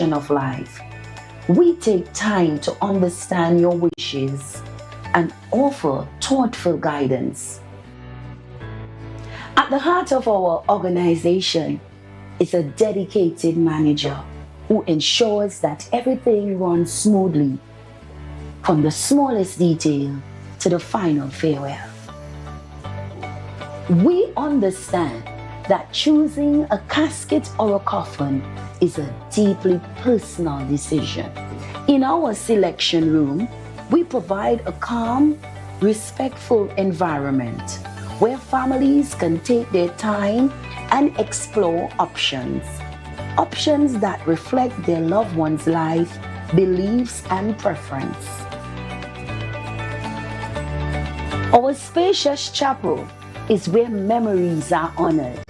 of life. We take time to understand your wishes and offer thoughtful guidance. At the heart of our organization is a dedicated manager who ensures that everything runs smoothly, from the smallest detail to the final farewell. We understand that choosing a casket or a coffin is a deeply personal decision. In our selection room, we provide a calm, respectful environment where families can take their time and explore options that reflect their loved one's life, beliefs, and preference. Our spacious chapel is where memories are honored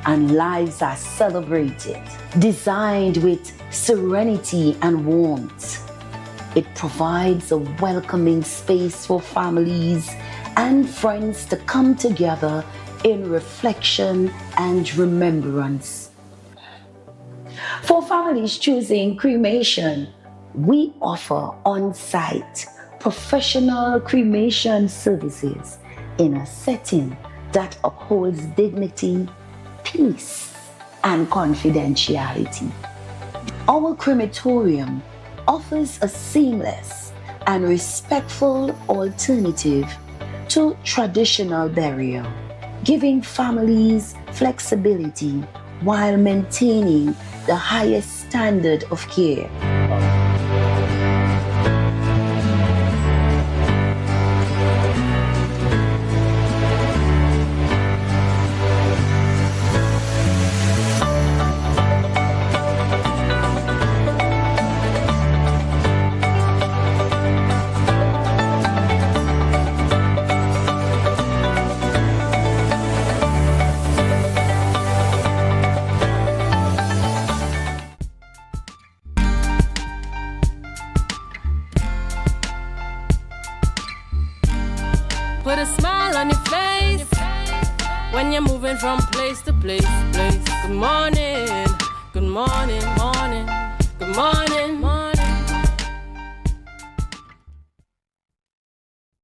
and lives are celebrated. Designed with serenity and warmth, it provides a welcoming space for families and friends to come together in reflection and remembrance. For families choosing cremation, we offer on-site professional cremation services in a setting that upholds dignity, peace, and confidentiality. Our crematorium offers a seamless and respectful alternative to traditional burial, giving families flexibility while maintaining the highest standard of care. Put a smile on your face when you're moving from place to place. Good morning, good morning, morning, good morning, morning.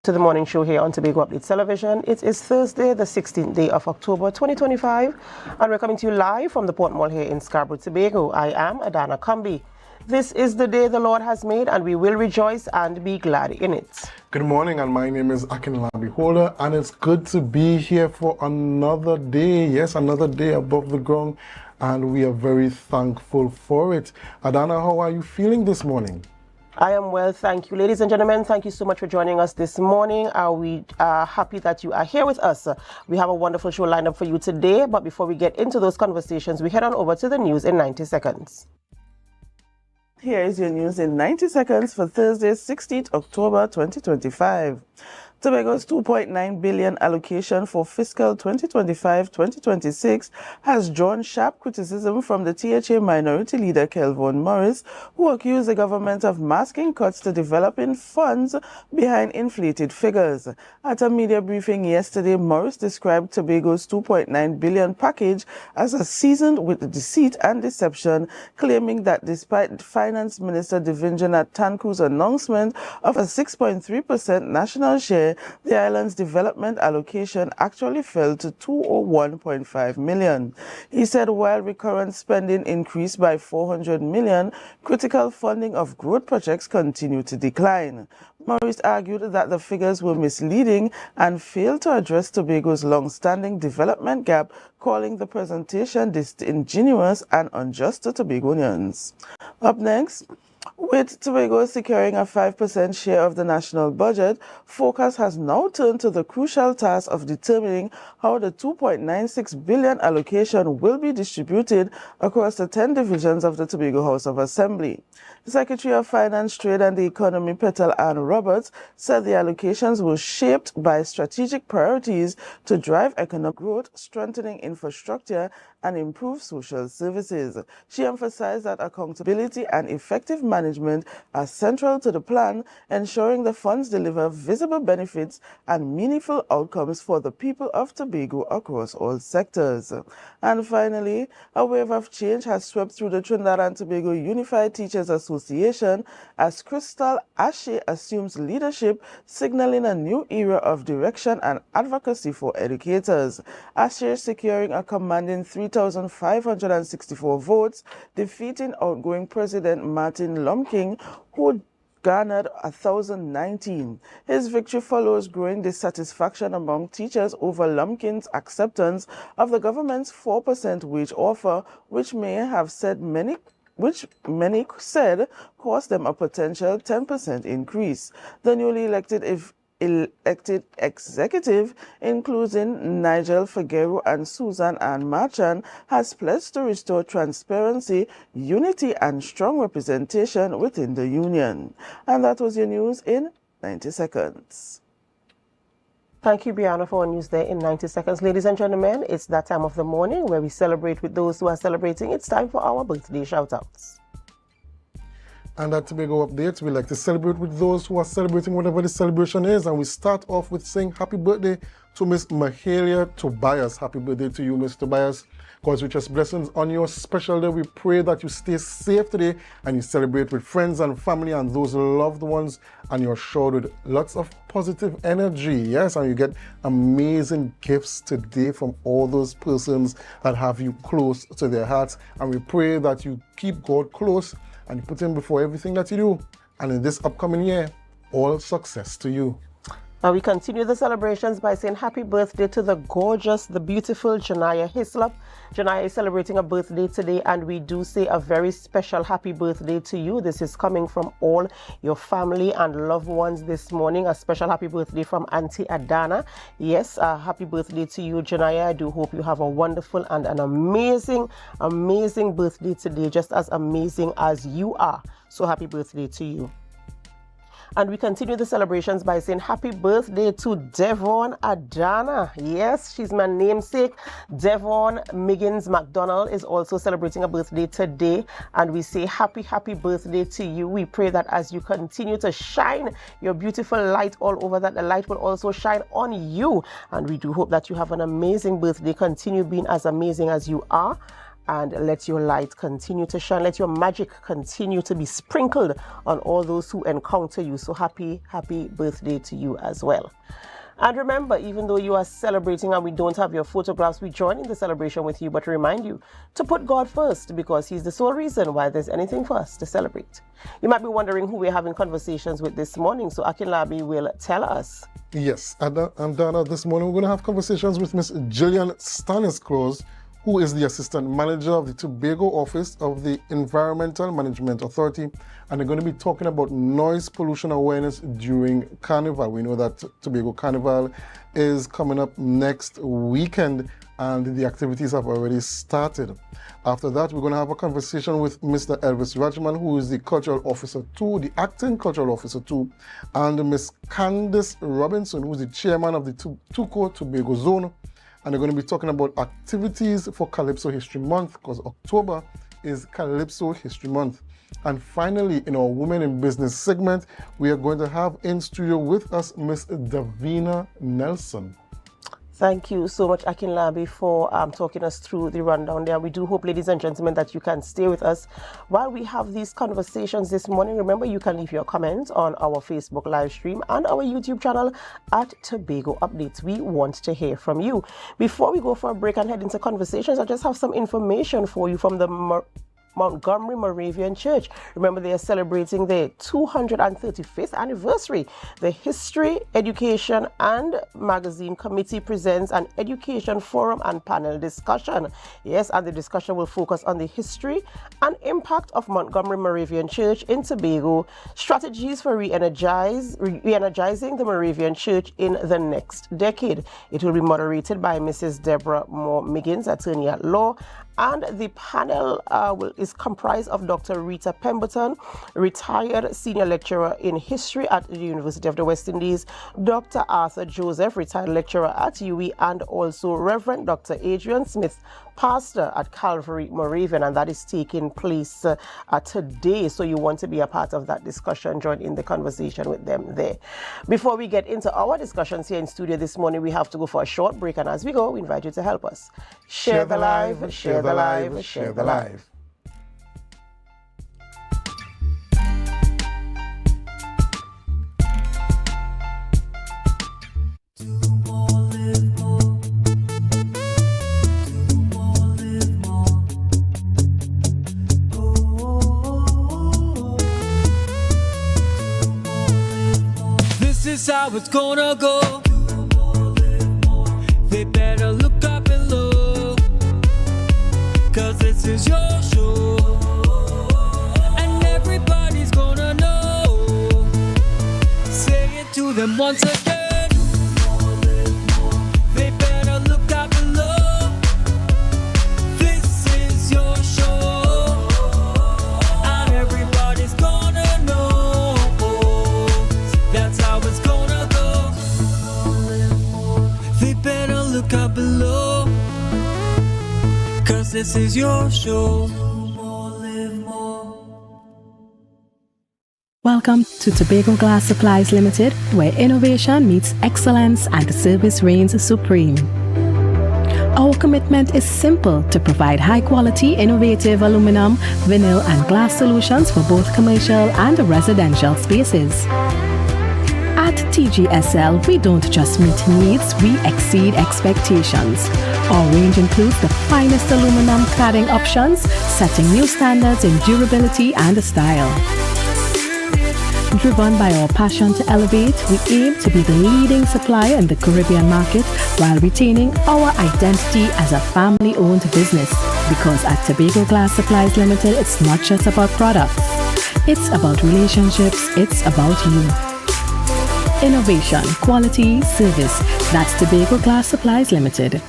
To the morning show here on Tobago Update Television. It is Thursday, the 16th day of October 2025, and we're coming to you live from the Port Mall here in Scarborough, Tobago. I am Adana Kambi. This is the day the Lord has made, and we will rejoice and be glad in it. Good morning, and my name is Akinlabi Holder, and it's good to be here for another day. Yes, another day above the ground, and we are very thankful for it. Adana, how are you feeling this morning? I am well, thank you. Ladies and gentlemen, thank you so much for joining us this morning. We are happy that you are here with us. We have a wonderful show lined up for you today, but before we get into those conversations, we head on over to the news in 90 seconds. Here is your news in 90 seconds for Thursday, 16th October 2025. Tobago's $2.9 billion allocation for fiscal 2025-2026 has drawn sharp criticism from the THA minority leader Kelvin Morris, who accused the government of masking cuts to developing funds behind inflated figures. At a media briefing yesterday, Morris described Tobago's $2.9 billion package as seasoned with deceit and deception, claiming that despite Finance Minister Devinjanath Tanku's announcement of a 6.3% national share, the island's development allocation actually fell to $201.5 million. He said while recurrent spending increased by $400 million, critical funding of growth projects continued to decline. Morris argued that the figures were misleading and failed to address Tobago's long-standing development gap, calling the presentation disingenuous and unjust to Tobagonians. Up next, with Tobago securing a 5% share of the national budget, focus has now turned to the crucial task of determining how the $2.96 billion allocation will be distributed across the 10 divisions of the Tobago House of Assembly. Secretary of Finance, Trade and the Economy, Petal Ann Roberts, said the allocations were shaped by strategic priorities to drive economic growth, strengthening infrastructure, and improve social services. She emphasized that accountability and effective management are central to the plan, ensuring the funds deliver visible benefits and meaningful outcomes for the people of Tobago across all sectors. And finally, a wave of change has swept through the Trinidad and Tobago Unified Teachers Association as Crystal Ashe assumes leadership, signaling a new era of direction and advocacy for educators. Ashe securing a commanding 3,564 votes, defeating outgoing President Martin Lumking, who garnered 1,019. His victory follows growing dissatisfaction among teachers over Lumpkin's acceptance of the government's 4% wage offer, which many said cost them a potential 10% increase. The newly elected executive, including Nigel Figueroa and Susan Ann Marchand, has pledged to restore transparency, unity, and strong representation within the union. And that was your news in 90 seconds. Thank you, Brianna, for our news there in 90 seconds. Ladies and gentlemen, it's that time of the morning where we celebrate with those who are celebrating. It's time for our birthday shout-outs. And at Tobago Updates, we like to celebrate with those who are celebrating whatever the celebration is. And we start off with saying happy birthday to Miss Mahalia Tobias. Happy birthday to you, Miss Tobias. God's richest blessings on your special day. We pray that you stay safe today and you celebrate with friends and family and those loved ones, and you're showered with lots of positive energy. Yes, and you get amazing gifts today from all those persons that have you close to their hearts. And we pray that you keep God close and you put him before everything that you do. And in this upcoming year, all success to you. Now we continue the celebrations by saying happy birthday to the gorgeous, the beautiful Janaya Hislop. Janaya is celebrating a birthday today, and we do say a very special happy birthday to you. This is coming from all your family and loved ones this morning. A special happy birthday from Auntie Adana. Yes, happy birthday to you, Janaya. I do hope you have a wonderful and an amazing, amazing birthday today, just as amazing as you are. So happy birthday to you. And we continue the celebrations by saying happy birthday to Devon Adana. Yes, she's my namesake. Devon Miggins McDonald is also celebrating a birthday today. And we say happy, happy birthday to you. We pray that as you continue to shine your beautiful light all over, that the light will also shine on you. And we do hope that you have an amazing birthday. Continue being as amazing as you are. And let your light continue to shine. Let your magic continue to be sprinkled on all those who encounter you. So happy, happy birthday to you as well. And remember, even though you are celebrating and we don't have your photographs, we join in the celebration with you, but remind you to put God first, because he's the sole reason why there's anything for us to celebrate. You might be wondering who we're having conversations with this morning, so Akinlabi will tell us. Yes, and Dana, this morning we're going to have conversations with Miss Jillian Stanislaus, who is the Assistant Manager of the Tobago Office of the Environmental Management Authority, and they're going to be talking about noise pollution awareness during Carnival. We know that Tobago Carnival is coming up next weekend, and the activities have already started. After that, we're going to have a conversation with Mr. Elvis Rajman, who is the Cultural Officer 2, the Acting Cultural Officer 2, and Miss Candice Robinson, who is the Chairman of the Tuco Tobago Zone. And they're going to be talking about activities for Calypso History Month, because October is Calypso History Month. And finally, in our Women in Business segment, we are going to have in studio with us Miss Davina Nelson. Thank you so much, Akinlabi, for talking us through the rundown there. We do hope, ladies and gentlemen, that you can stay with us while we have these conversations this morning. Remember, you can leave your comments on our Facebook live stream and our YouTube channel at Tobago Updates. We want to hear from you. Before we go for a break and head into conversations, I just have some information for you from the Montgomery Moravian Church. Remember, they are celebrating their 235th anniversary. The History, Education and Magazine Committee presents an education forum and panel discussion. Yes, and the discussion will focus on the history and impact of Montgomery Moravian Church in Tobago, strategies for re-energizing the Moravian Church in the next decade. It will be moderated by Mrs. Deborah Moore Miggins, attorney at law, and the panel is comprised of Dr. Rita Pemberton, retired senior lecturer in history at the University of the West Indies, Dr. Arthur Joseph, retired lecturer at UWI, and also Reverend Dr. Adrian Smith, pastor at Calvary Moravian, and that is taking place today. So you want to be a part of that discussion, join in the conversation with them there. Before we get into our discussions here in studio this morning, we have to go for a short break, and as we go, we invite you to help us. Share the live, share the live, share the live. This is how it's gonna go. They better look up below, 'cause this is your show, and everybody's gonna know. Say it to them once again. They better look up below. This is your show, and everybody's gonna know. That's how it's gonna go. They better look up below, 'cause this is your show. Welcome to Tobago Glass Supplies Limited, where innovation meets excellence and service reigns supreme. Our commitment is simple: to provide high-quality, innovative aluminum, vinyl, and glass solutions for both commercial and residential spaces. At TGSL, we don't just meet needs, we exceed expectations. Our range includes the finest aluminum cladding options, setting new standards in durability and style. Driven by our passion to elevate, we aim to be the leading supplier in the Caribbean market while retaining our identity as a family-owned business. Because at Tobago Glass Supplies Limited, it's not just about products. It's about relationships, it's about you. Innovation, quality, service. That's Tobago Glass Supplies Limited.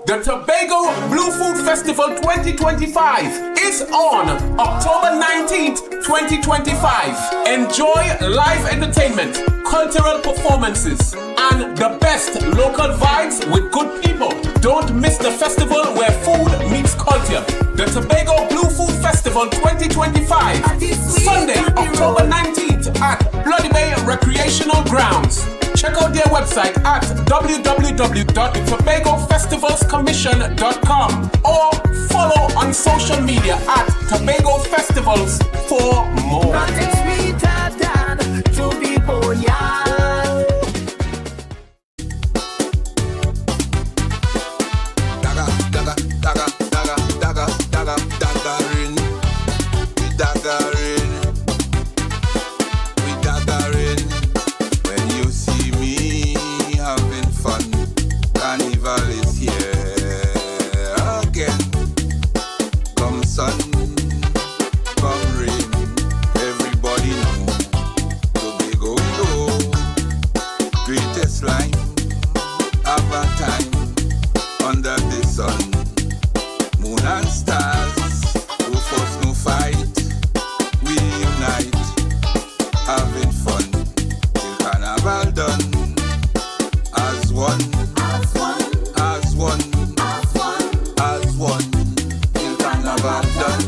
The Tobago Blue Food Festival 2025 is on October 19th, 2025. Enjoy live entertainment, cultural performances, and the best local vibes with good people. Don't miss the festival where food meets culture. The Tobago Blue Food Festival 2025, Sunday, October 19th at Bloody Bay Recreational Grounds. Check out their website at www.tobagofestivalscommission.com or follow on social media at Tobago Festivals for more. Nothing sweeter than to be boneyard. Dagger, dagger, dagger, dagger, dagger, dagger, daggering. We daggering. We daggering. When you see me having fun, Carnival is here again. Come sun, come rain, everybody know Tobago we go. Greatest line of our time under the sun. Moon and stars, no fuss, no fight. We unite, having fun till Carnival done. As one, as one, as one, as one, as one, till Carnival done.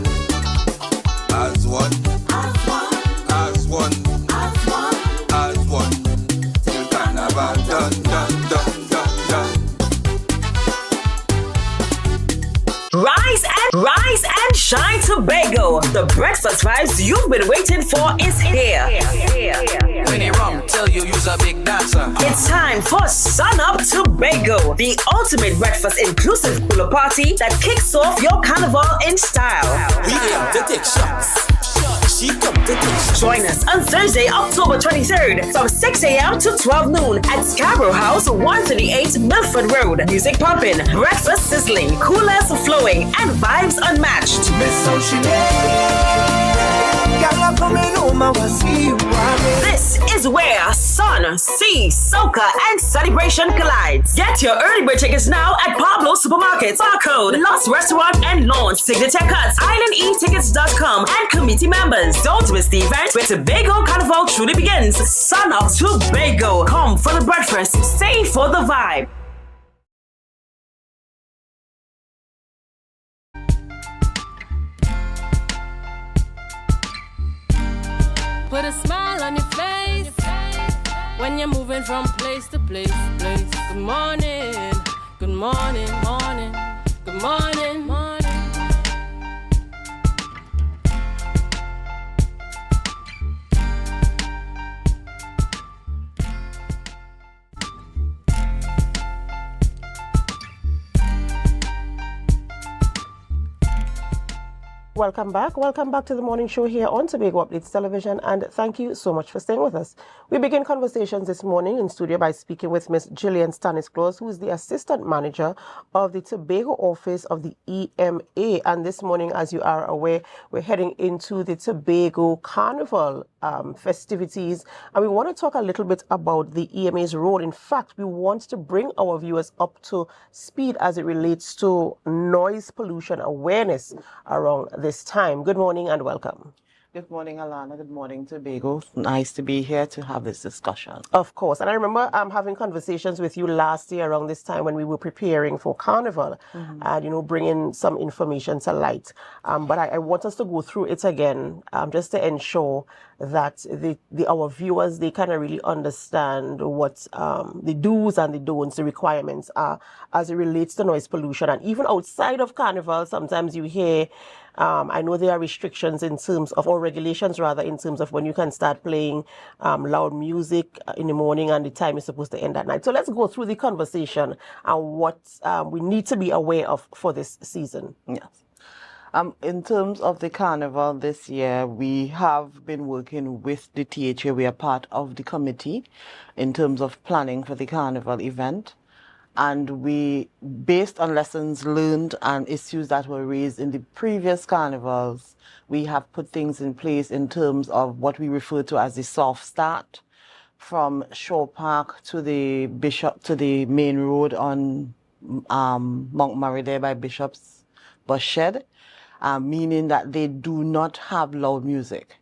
As one, as one, as one, as one, as one, till Carnival done, done, done, done, done. Rise and shine, Tobago. The breakfast vibes you've been waiting for is here. When you rum, tell you you's a big dancer. It's time for Sun Up Tobago, the ultimate breakfast inclusive cooler party that kicks off your carnival in style. We come to take shots. She come to take shots. Join us on Thursday, October 23rd from 6 a.m. to 12 noon at Scarborough House, 138 Milford Road. Music pumping, breakfast sizzling, coolers flowing, and vibes unmatched. Miss Ocean, Y'all coming home, I will see you again. This is where sun, sea, soca, and celebration collides. Get your early bird tickets now at Pablo Supermarkets, Barcode, Lost Restaurant, and Launch Signature Cuts, IslandEtickets.com, and committee members. Don't miss the event where Tobago Carnival truly begins. Sun of Tobago. Come for the breakfast, stay for the vibe. Put a smile on your face when you're moving from place to place. Good morning, good morning, morning, good morning, morning. Welcome back to the morning show here on Tobago Updates Television, and thank you so much for staying with us. We begin conversations this morning in studio by speaking with Ms. Gillian Stanislaus, who is the Assistant Manager of the Tobago Office of the EMA. And this morning, as you are aware, we're heading into the Tobago Carnival festivities, and we want to talk a little bit about the EMA's role. In fact, we want to bring our viewers up to speed as it relates to noise pollution awareness around this time. Good morning and welcome. Good morning, Alana. Good morning, Tobago. Nice to be here to have this discussion. Of course. And I remember having conversations with you last year around this time when we were preparing for Carnival and, you know, bringing some information to light. But I want us to go through it again just to ensure that our viewers, they kind of really understand what the do's and the don'ts, the requirements are as it relates to noise pollution. And even outside of Carnival, sometimes you hear I know there are restrictions in terms of, or regulations rather, in terms of when you can start playing loud music in the morning and the time is supposed to end at night. So let's go through the conversation and what we need to be aware of for this season. Yes. In terms of the Carnival this year, we have been working with the THA. We are part of the committee in terms of planning for the Carnival event. And we, based on lessons learned and issues that were raised in the previous carnivals, we have put things in place in terms of what we refer to as the soft start, from Shore Park to the main road on Mount Murray there by Bishop's Bus Shed, meaning that they do not have loud music.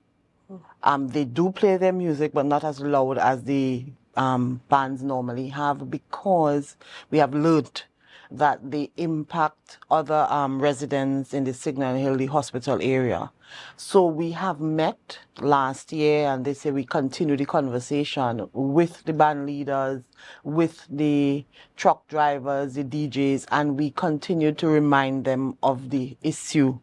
They do play their music, but not as loud as the bands normally have, because we have learned that they impact other residents in the Signal Hill, the hospital area. So we have met last year, and they say we continue the conversation with the band leaders, with the truck drivers, the DJs, and we continue to remind them of the issue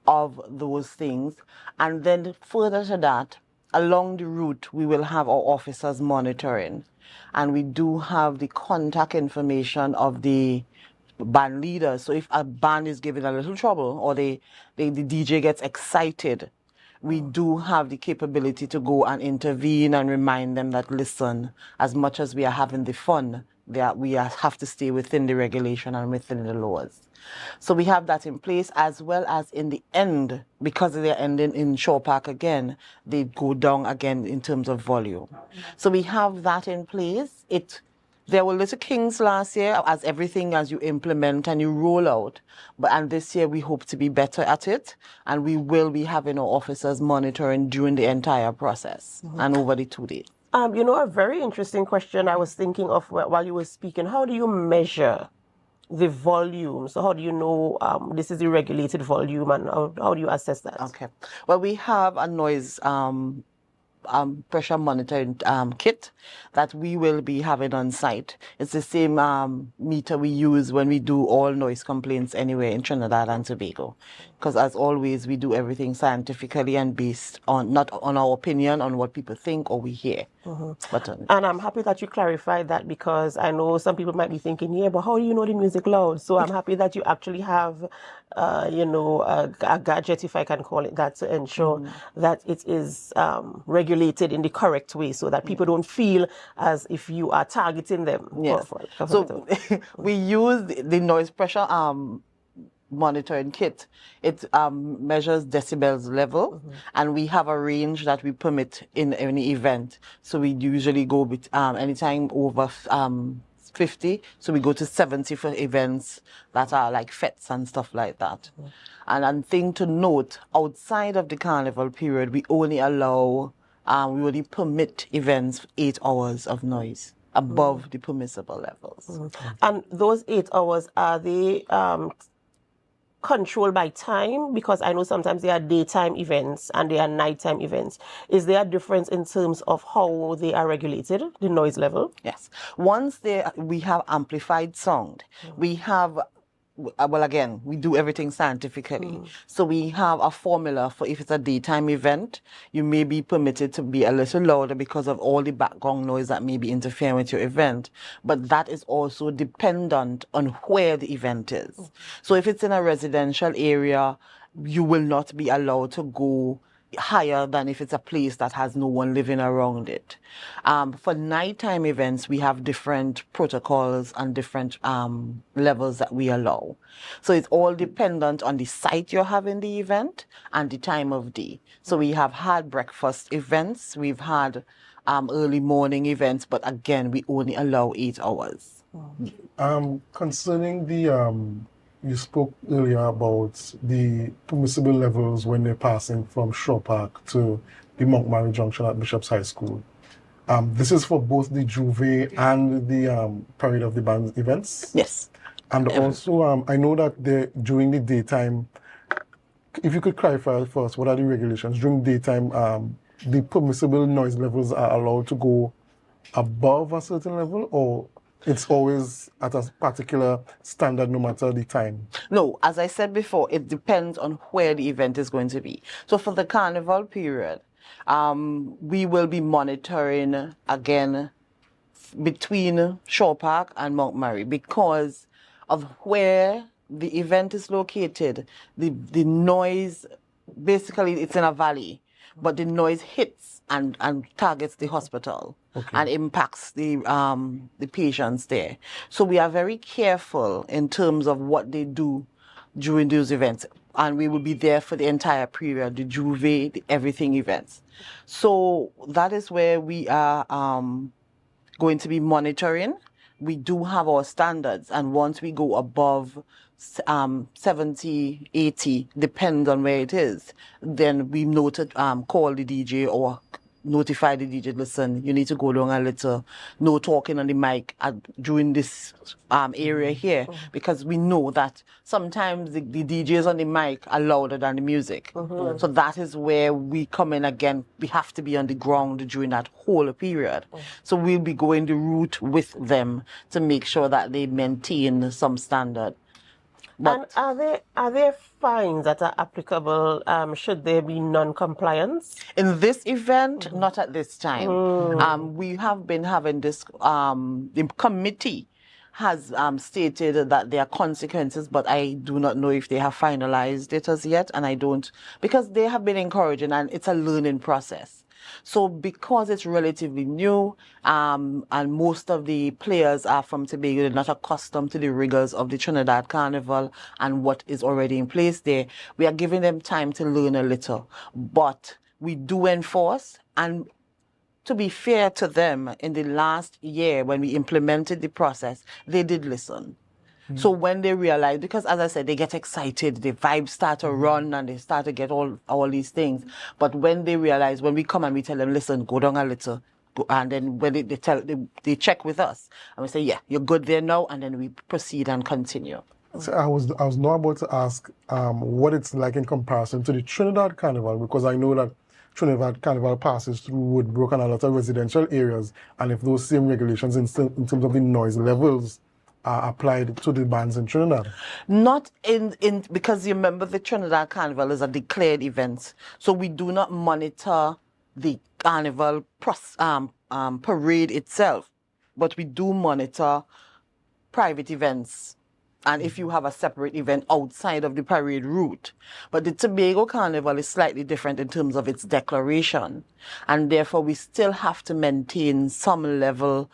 of those things. And then further to that, along the route, we will have our officers monitoring. And we do have the contact information of the band leaders. So if a band is giving a little trouble or the DJ gets excited, we do have the capability to go and intervene and remind them that, listen, as much as we are having the fun, we have to stay within the regulation and within the laws. So we have that in place, as well as in the end, because they're ending in Shore Park again, they go down again in terms of volume. So we have that in place. There were little kinks last year, as everything as you implement and you roll out. And this year we hope to be better at it, and we will be having our officers monitoring during the entire process and over the 2 days. You know, a very interesting question I was thinking of while you were speaking. How do you measure the volume? So how do you know this is the regulated volume, and how do you assess that? Okay. Well, we have a noise pressure monitoring kit that we will be having on site. It's the same meter we use when we do all noise complaints anywhere in Trinidad and Tobago. Because as always, we do everything scientifically and based on, not on our opinion, on what people think or we hear. And I'm happy that you clarified that, because I know some people might be thinking, yeah, but how do you know the music loud? So I'm happy that you actually have, you know, a gadget, if I can call it that, to ensure that it is regulated in the correct way, so that people don't feel as if you are targeting them. Yes. So we use the noise pressure monitoring kit, it measures decibels level, and we have a range that we permit in any event. So we usually go with anytime over 50, so we go to 70 for events that are like fetes and stuff like that. And one thing to note, outside of the carnival period, we only allow, we only permit events 8 hours of noise above the permissible levels. And those 8 hours, are they controlled by time? Because I know sometimes there are daytime events and there are nighttime events. Is there a difference in terms of how they are regulated, the noise level? Yes. Once we have amplified sound, we have, well, again, we do everything scientifically. So we have a formula for if it's a daytime event, you may be permitted to be a little louder because of all the background noise that may be interfering with your event. But that is also dependent on where the event is. So if it's in a residential area, you will not be allowed to go higher than if it's a place that has no one living around it. For nighttime events, we have different protocols and different levels that we allow. So it's all dependent on the site you're having the event and the time of day. So we have had breakfast events, we've had early morning events, but again, we only allow 8 hours. Concerning the you spoke earlier about the permissible levels when they're passing from Shaw Park to the Montgomery Junction at Bishop's High School. This is for both the Juve and the Parade of the Bands events? Yes. And also, I know that during the daytime, if you could clarify for us, what are the regulations? During daytime, the permissible noise levels are allowed to go above a certain level, or it's always at a particular standard no matter the time? No, as I said before, it depends on where the event is going to be. So for the carnival period, we will be monitoring again between Shaw Park and Montgomery because of where the event is located. The noise, basically it's in a valley, but the noise hits and targets the hospital. Okay. And impacts the patients there. So we are very careful in terms of what they do during those events. And we will be there for the entire period, the Juve, the everything events. So that is where we are going to be monitoring. We do have our standards. And once we go above 70, 80, depends on where it is, then we noted, call the DJ or notify the DJ, listen, you need to go down a little, no talking on the mic during this area here, because we know that sometimes the DJs on the mic are louder than the music. So that is where we come in again. We have to be on the ground during that whole period. So we'll be going the route with them to make sure that they maintain some standard. But and are there fines that are applicable should there be non-compliance? In this event, not at this time. We have been having this, the committee has stated that there are consequences, but I do not know if they have finalized it as yet, and I don't, because they have been encouraging and it's a learning process. So because it's relatively new, and most of the players are from Tobago, they're not accustomed to the rigors of the Trinidad Carnival and what is already in place there, we are giving them time to learn a little. But we do enforce, and to be fair to them, in the last year when we implemented the process, they did listen. So when they realize, because as I said, they get excited, the vibes start to run and they start to get all these things. But when they realize, when we come and we tell them, listen, go down a little, and then when they check with us, and we say, yeah, you're good there now, and then we proceed and continue. So I was now about to ask what it's like in comparison to the Trinidad Carnival, because I know that Trinidad Carnival passes through Woodbrook and a lot of residential areas, and if those same regulations in terms of the noise levels are applied to the bands in Trinidad? Not in because you remember the Trinidad Carnival is a declared event, so we do not monitor the carnival parade itself, but we do monitor private events. And if you have a separate event outside of the parade route. But the Tobago Carnival is slightly different in terms of its declaration. And therefore, we still have to maintain some level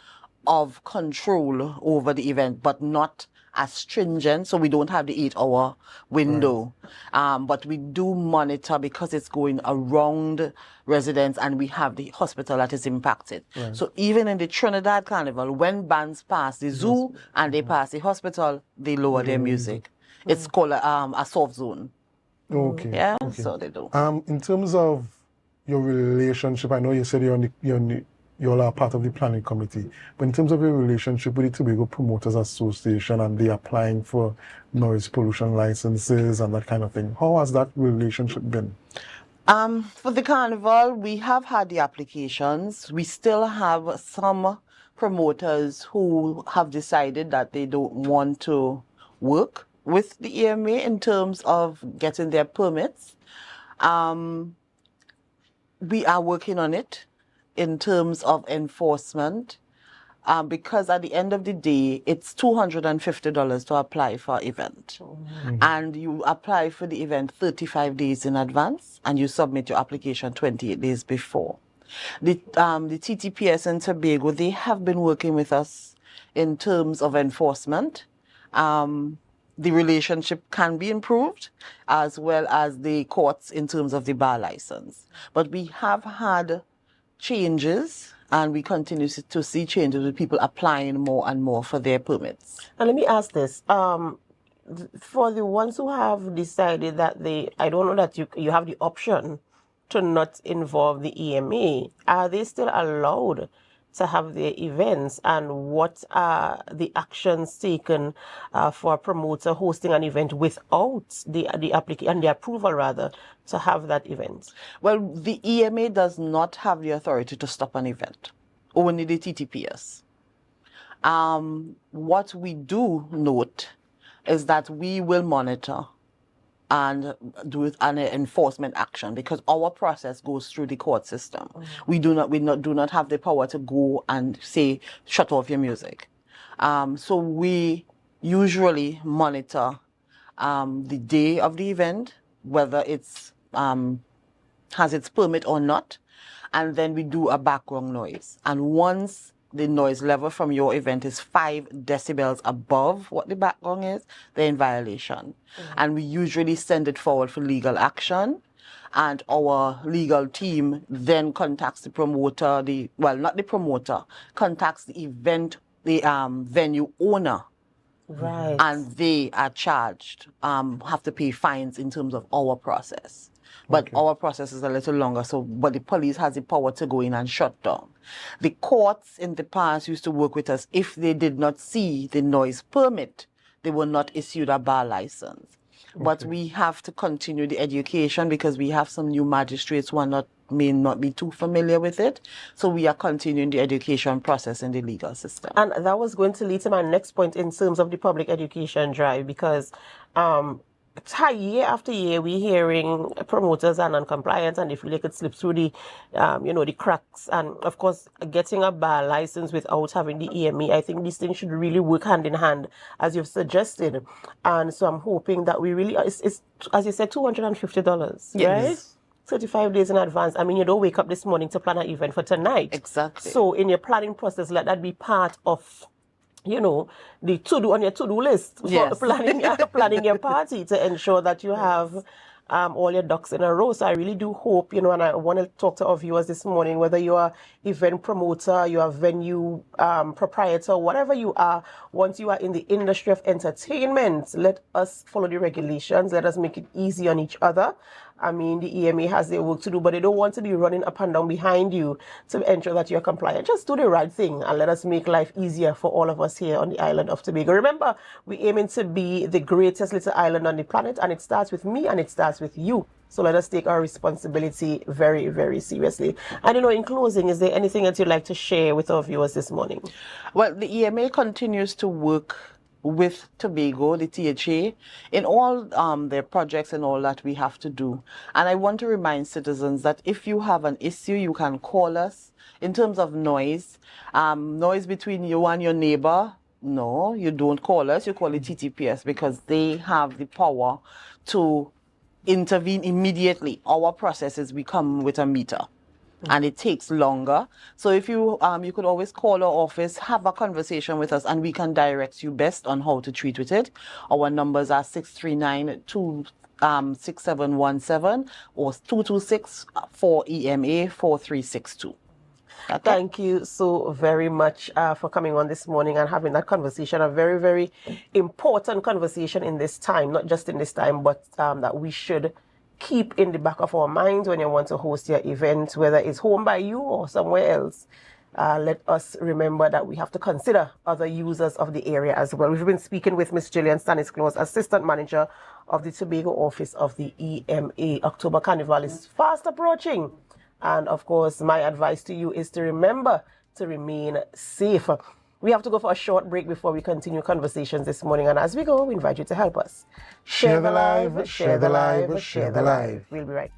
of control over the event, but not as stringent, so we don't have the 8-hour window. But we do monitor because it's going around residents and we have the hospital that is impacted. So even in the Trinidad Carnival, when bands pass the zoo and they pass the hospital, they lower their music. It's called a soft zone. Okay. Yeah, Okay. so they do. In terms of your relationship, I know you said you all are part of the planning committee, but in terms of your relationship with the Tobago Promoters Association and they applying for noise pollution licenses and that kind of thing, how has that relationship been? For the carnival, we have had the applications. We still have some promoters who have decided that they don't want to work with the EMA in terms of getting their permits. We are working on it in terms of enforcement because at the end of the day, it's $250 to apply for an event. And you apply for the event 35 days in advance and you submit your application 28 days before. The TTPS in Tobago, they have been working with us in terms of enforcement. The relationship can be improved as well as the courts in terms of the bar license. But we have had changes and we continue to see changes with people applying more and more for their permits. And let me ask this. For the ones who have decided that I don't know that you have the option to not involve the EMA, are they still allowed to have their events, and what are the actions taken for a promoter hosting an event without the application and the approval rather to have that event? Well, the EMA does not have the authority to stop an event, only the TTPS. What we do note is that we will monitor and do an enforcement action because our process goes through the court system. We do not have the power to go and say, shut off your music. So we usually monitor the day of the event, whether it's has its permit or not, and then we do a background noise. And once the noise level from your event is 5 decibels above what the background is, they're in violation. And we usually send it forward for legal action. And our legal team then contacts the promoter, not the promoter, contacts the event, the venue owner. Right. And they are charged, have to pay fines in terms of our process. But our process is a little longer, but the police has the power to go in and shut down. The courts in the past used to work with us. If they did not see the noise permit, they were not issued a bar license. But we have to continue the education because we have some new magistrates who may not be too familiar with it. So we are continuing the education process in the legal system. And that was going to lead to my next point in terms of the public education drive, because year after year we're hearing promoters are non-compliant, and they feel they could slip through the the cracks. And of course, getting a bar license without having the EMA, I think these things should really work hand in hand as you've suggested. And so I'm hoping that we really, it's as you said, $250, Yes. right? 35 days in advance. I mean, you don't wake up this morning to plan an event for tonight. Exactly. So in your planning process, let that be part of the to-do on your to-do list for Yes. planning your party to ensure that you have all your ducks in a row. So I really do hope, and I want to talk to our viewers this morning, whether you are event promoter, you are venue proprietor, whatever you are, once you are in the industry of entertainment, let us follow the regulations. Let us make it easy on each other. I mean, the EMA has their work to do, but they don't want to be running up and down behind you to ensure that you're compliant. Just do the right thing and let us make life easier for all of us here on the island of Tobago. Remember, we're aiming to be the greatest little island on the planet, and it starts with me and it starts with you. So let us take our responsibility very, very seriously. And in closing, is there anything that you'd like to share with our viewers this morning? Well, the EMA continues to work with Tobago, the THA, in all their projects and all that we have to do. And I want to remind citizens that if you have an issue, you can call us. In terms of noise between you and your neighbor, no, you don't call us, you call the TTPS because they have the power to intervene immediately. Our process is we come with a meter. and it takes longer. So if you you could always call our office, have a conversation with us, and we can direct you best on how to treat with it. Our numbers are 639-6717 or 226-4EMA-4362. Okay. Thank you so very much for coming on this morning and having that conversation, a very, very important conversation in this time, not just in this time, but that we should keep in the back of our minds when you want to host your event, whether it's home by you or somewhere else. Let us remember that we have to consider other users of the area as well. We've been speaking with Ms. Gillian Stanislaus, Assistant Manager of the Tobago Office of the EMA. October Carnival is fast approaching. And of course, my advice to you is to remember to remain safe. We have to go for a short break before we continue conversations this morning. And as we go, we invite you to help us. Share the live, share the live, share the live. We'll be right back.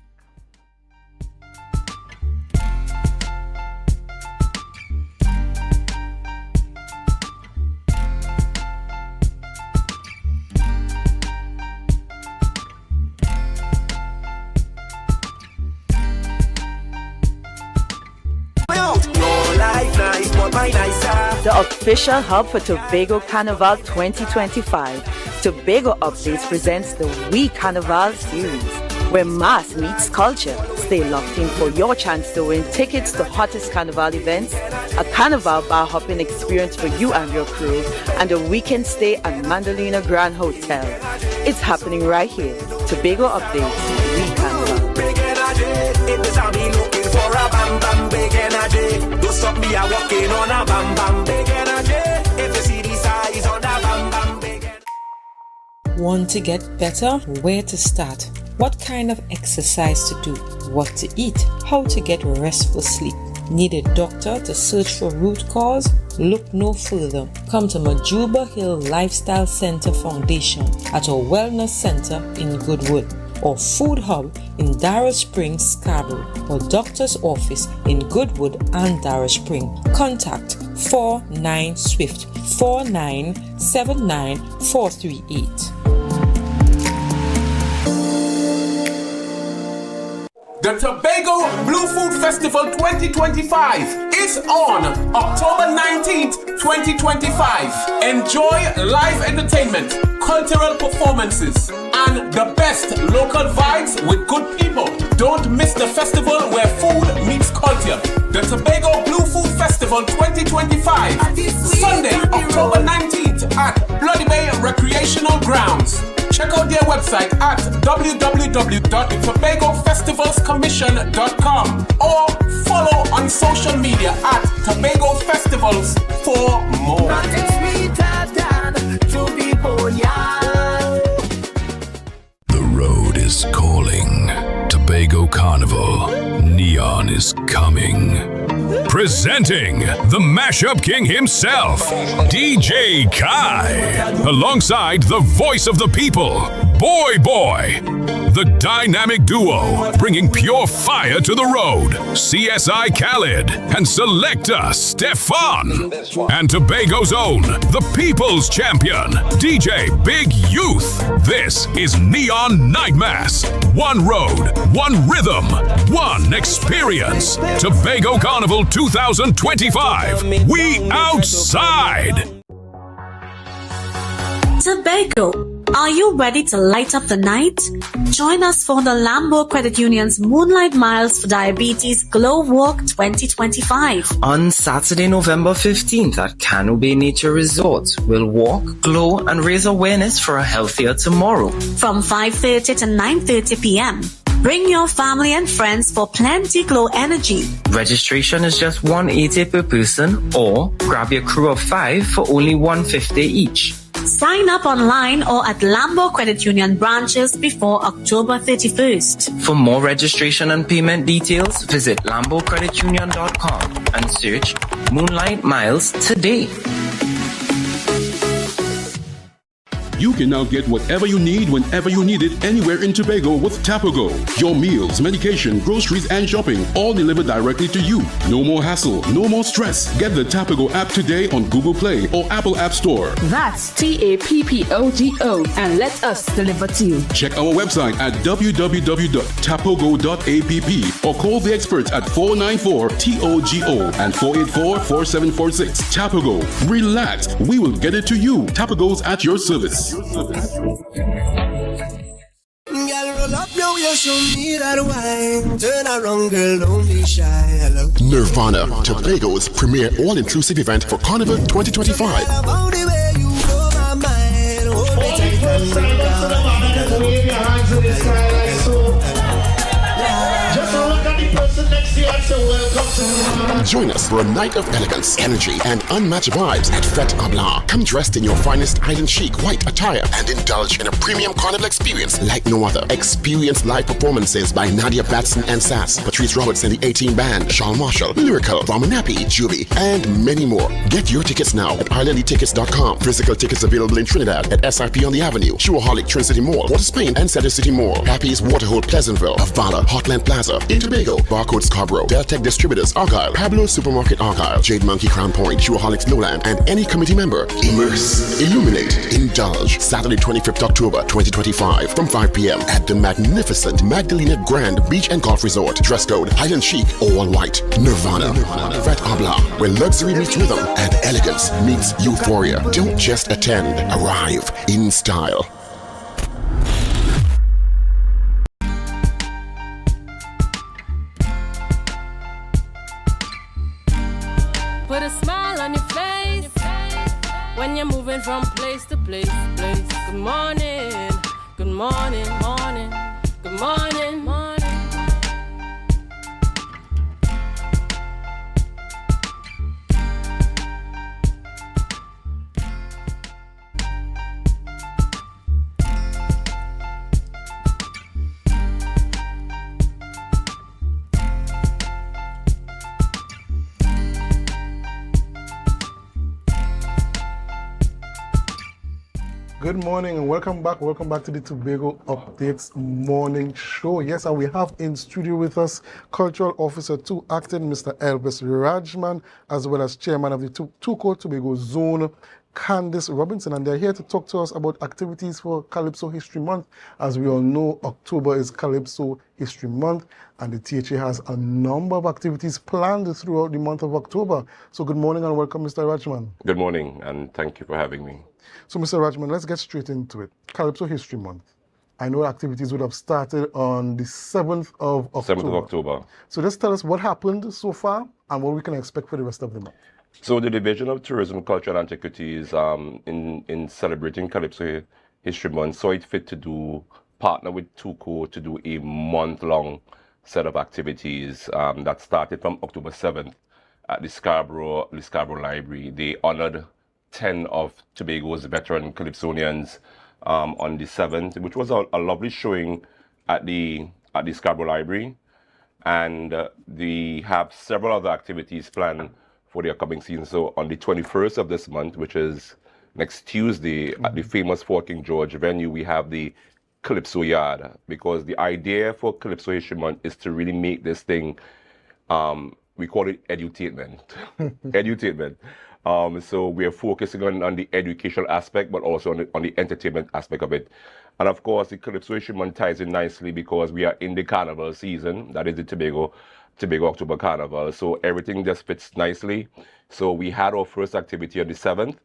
The official hub for Tobago Carnival 2025. Tobago Updates presents the We Carnival series, where mass meets culture. Stay locked in for your chance to win tickets to hottest carnival events, a carnival bar hopping experience for you and your crew, and a weekend stay at Mandalina Grand Hotel. It's happening right here. Tobago Updates, We Carnival. Stop me, I'm walking on a bam bam big energy. If you see the size on a bam bam big energy. Want to get better? Where to start? What kind of exercise to do? What to eat? How to get restful sleep? Need a doctor to search for root cause? Look no further. Come to Majuba Hill Lifestyle Center Foundation at our Wellness Center in Goodwood, or Food Hub in Darrow Springs, Scarborough, or Doctor's Office in Goodwood and Darrow Spring. Contact 49SWIFT 4979438. The Tobago Blue Food Festival 2025 is on October 19th, 2025. Enjoy live entertainment, cultural performances, and the best local vibes with good people. Don't miss the festival where food meets culture. The Tobago Blue Food Festival 2025, Sunday, October 19th at Bloody Bay Recreational Grounds. Check out their website at www.tobagofestivalscommission.com or follow on social media at Tobago Festivals for more. The road is calling. Tobago Carnival. Neon is coming. Presenting the Mashup King himself, DJ Kai, alongside the voice of the people, Boy Boy. The dynamic duo bringing pure fire to the road, CSI Khaled and Selecta Stefan. And Tobago's own, the people's champion, DJ Big Youth. This is Neon Night Mass. One road, one rhythm, one experience. Tobago Carnival 2025. We outside. Tobago, are you ready to light up the night? Join us for the Lambo Credit Union's Moonlight Miles for Diabetes Glow Walk 2025. On Saturday, November 15th at Cano Bay Nature Resort, we'll walk, glow, and raise awareness for a healthier tomorrow. From 5:30 to 9:30 p.m. Bring your family and friends for plenty glow energy. Registration is just $180 per person, or grab your crew of 5 for only $150 each. Sign up online or at Lambo Credit Union branches before October 31st. For more registration and payment details, visit lambocreditunion.com and search Moonlight Miles today. You can now get whatever you need whenever you need it anywhere in Tobago with Tobago. Your meals, medication, groceries, and shopping all delivered directly to you. No more hassle, no more stress. Get the Tobago app today on Google Play or Apple App Store. That's TAPPOGO and let us deliver to you. Check our website at www.tapogo.app or call the experts at 494-TOGO and 484-4746. Tobago. Relax. We will get it to you. Tobago's at your service. Nirvana, Tobago's premier all-inclusive event for Carnival 2025. Join us for a night of elegance, energy, and unmatched vibes at Fête à Blanc. Come dressed in your finest island chic white attire and indulge in a premium carnival experience like no other. Experience live performances by Nadia Batson and Sass, Patrice Roberts and the 18 Band, Charles Marshall, Lyrical, Vamanapi, Juby, and many more. Get your tickets now at islandetickets.com. Physical tickets available in Trinidad at SIP on the Avenue, Showaholic, Trin City Mall, Port of Spain, and Center City Mall. Happy's Waterhole, Pleasantville, Avala, Hotland Plaza, in Tobago, Barcode Scarborough, Deltec Distributors, Argyle, Pablo Supermarket Argyle, Jade Monkey Crown Point, Showaholics Lowland, and any committee member. Immerse, illuminate, indulge. Saturday 25th October 2025 from 5 p.m. at the magnificent Magdalena Grand Beach and Golf Resort. Dress code Island Chic, all white. Nirvana. Fête à Blanc, where luxury meets rhythm and elegance meets euphoria. Don't just attend, arrive in style. Put a smile on your face when you're moving from place to place. Good morning, good morning, morning, good morning, morning. Good morning and welcome back to the Tobago Updates morning show. Yes, and we have in studio with us Cultural Officer 2 Acting, Mr. Elvis Rajman, as well as Chairman of the Tuco Tobago Zone, Candice Robinson, and they're here to talk to us about activities for Calypso History Month. As we all know, October is Calypso History Month, and the THA has a number of activities planned throughout the month of October. So good morning and welcome, Mr. Rajman. Good morning, and thank you for having me. So, Mr. Rajman, let's get straight into it. Calypso History Month. I know activities would have started on the 7th of October. 7th of October. So just tell us what happened so far and what we can expect for the rest of the month. So the Division of Tourism, Culture and Antiquities, in celebrating Calypso History Month, saw it fit to partner with TUCO to do a month-long set of activities that started from October 7th at the Scarborough Library. They honored 10 of Tobago's veteran Calypsonians on the 7th, which was a lovely showing at the Scarborough Library. And they have several other activities planned for the upcoming season. So on the 21st of this month, which is next Tuesday, at the famous Fort King George venue, we have the Calypso Yard, because the idea for Calypso History Month is to really make this thing, we call it edutainment. Edutainment. So we are focusing on the educational aspect, but also on the entertainment aspect of it. And of course, the Calypso History Month ties in nicely because we are in the carnival season, that is the Tobago October Carnival. So everything just fits nicely. So we had our first activity on the 7th,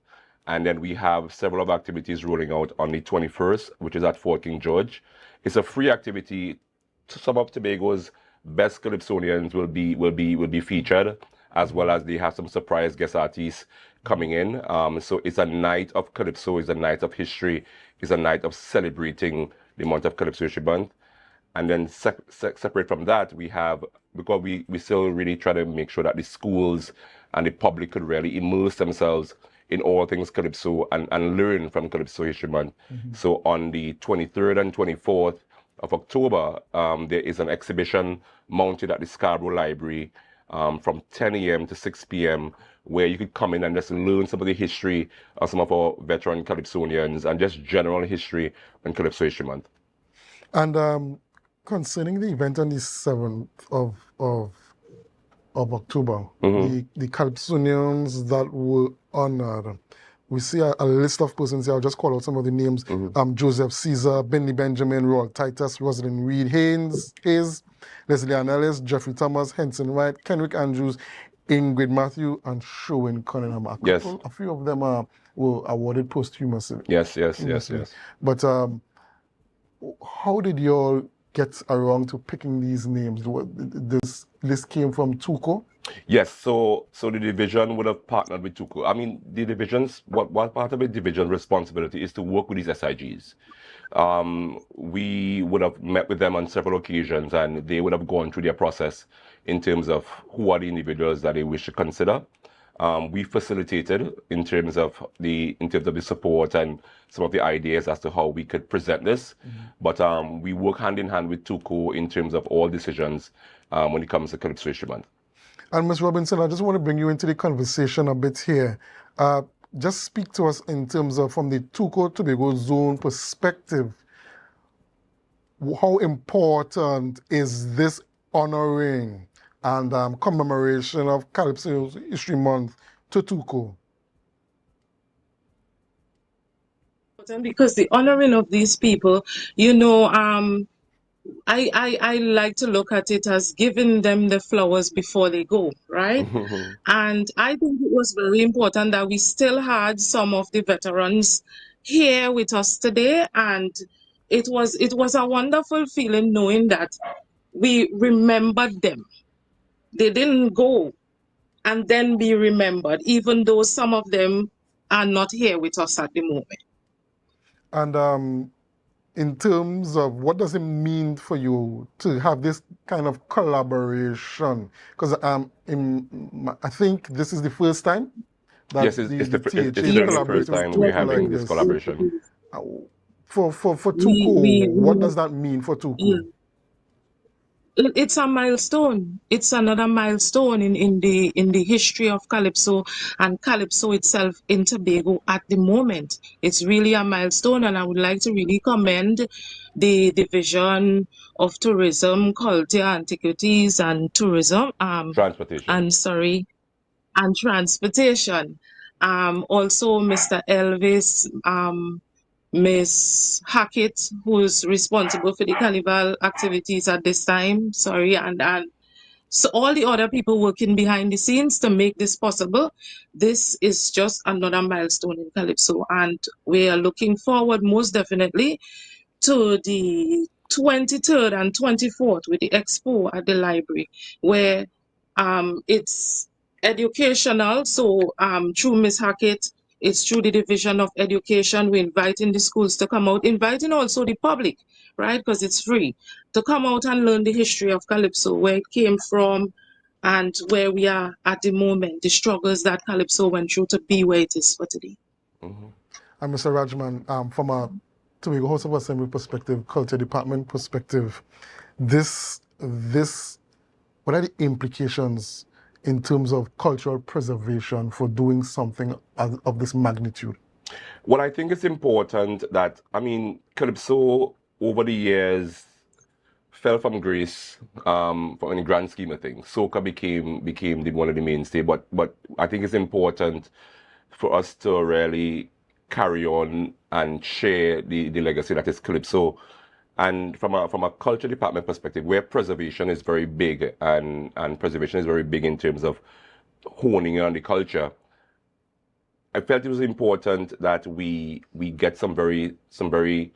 and then we have several other activities rolling out on the 21st, which is at Fort King George. It's a free activity. Some of Tobago's best Calypsonians will be featured, as well as they have some surprise guest artists coming in. So it's a night of Calypso, it's a night of history, it's a night of celebrating the month of Calypso History Month. And then separate from that, we have, because we still really try to make sure that the schools and the public could really immerse themselves in all things Calypso and learn from Calypso History Month. Mm-hmm. So on the 23rd and 24th of October, there is an exhibition mounted at the Scarborough Library, from 10 a.m. to 6 p.m., where you could come in and just learn some of the history of some of our veteran Calypsonians and just general history on Calypso History Month. And concerning the event on the 7th of October, the Calypsonians that were honored, we see a list of persons here. I'll just call out some of the names. Joseph Caesar, Benny Benjamin, Royal Titus, Rosalind Reed, Hayes, Leslie Ann Ellis, Jeffrey Thomas, Henson White, Kenrick Andrews, Ingrid Matthew, and Sherwin Cunningham. A few of them were awarded posthumously. Yes. But how did you all get around to picking these names? This list came from TUCO? Yes, so the division would have partnered with TUCO. I mean, the divisions, what part of the division responsibility is to work with these SIGs. We would have met with them on several occasions, and they would have gone through their process in terms of who are the individuals that they wish to consider. We facilitated in terms of the support and some of the ideas as to how we could present this. But we work hand in hand with TUCO in terms of all decisions when it comes to Calypso History Month. And Ms. Robinson, I just want to bring you into the conversation a bit here. Just speak to us in terms of, from the Tobago zone perspective, how important is this honoring and commemoration of Calypso History Month to TUCO? Because the honoring of these people, I like to look at it as giving them the flowers before they go, right? And I think it was very important that we still had some of the veterans here with us today, and it was a wonderful feeling knowing that we remembered them. They didn't go and then be remembered, even though some of them are not here with us at the moment. And in terms of what does it mean for you to have this kind of collaboration? Because I think this is the first time that it's the first time we're having this collaboration. For TUCO, what does that mean for TUCO? It's a milestone. It's another milestone in the history of Calypso and Calypso itself in Tobago at the moment. It's really a milestone, and I would like to really commend the Division of Tourism, Culture, Antiquities, and Tourism. Transportation. And Transportation. Also, Mr. Elvis, Miss Hackett, who's responsible for the carnival activities at this time, and so all the other people working behind the scenes to make this possible. This is just another milestone in Calypso, and we are looking forward most definitely to the 23rd and 24th with the expo at the library, where it's educational. So through Miss Hackett, it's through the Division of Education. We're inviting the schools to come out, inviting also the public, right? Because it's free, to come out and learn the history of Calypso, where it came from and where we are at the moment, the struggles that Calypso went through to be where it is for today. And Mr. Rajman, from a Tobago House of Assembly perspective, Culture Department perspective, what are the implications in terms of cultural preservation for doing something of this magnitude? Well, I think it's important that, Calypso over the years fell from grace in the grand scheme of things. Soca became one of the mainstay, but I think it's important for us to really carry on and share the legacy that is Calypso. And from a culture department perspective, where preservation is very big and preservation is very big in terms of honing on the culture, I felt it was important that we get some very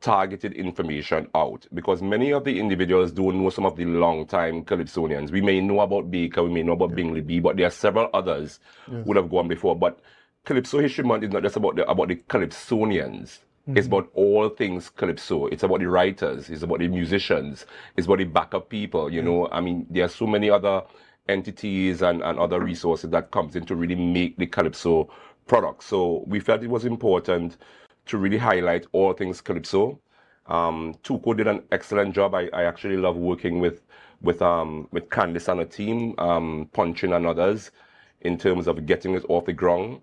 targeted information out, because many of the individuals don't know some of the long-time Calypsonians. We may know about Baker, we may know about Bingley B, but there are several others who would have gone before. But Calypso History Month is not just about the Calypsonians. It's about all things Calypso. It's about the writers. It's about the musicians. It's about the backup people. There are so many other entities and other resources that comes in to really make the Calypso product. So we felt it was important to really highlight all things Calypso. Tuco did an excellent job. I actually love working with Candice and her team, Punchin and others, in terms of getting it off the ground.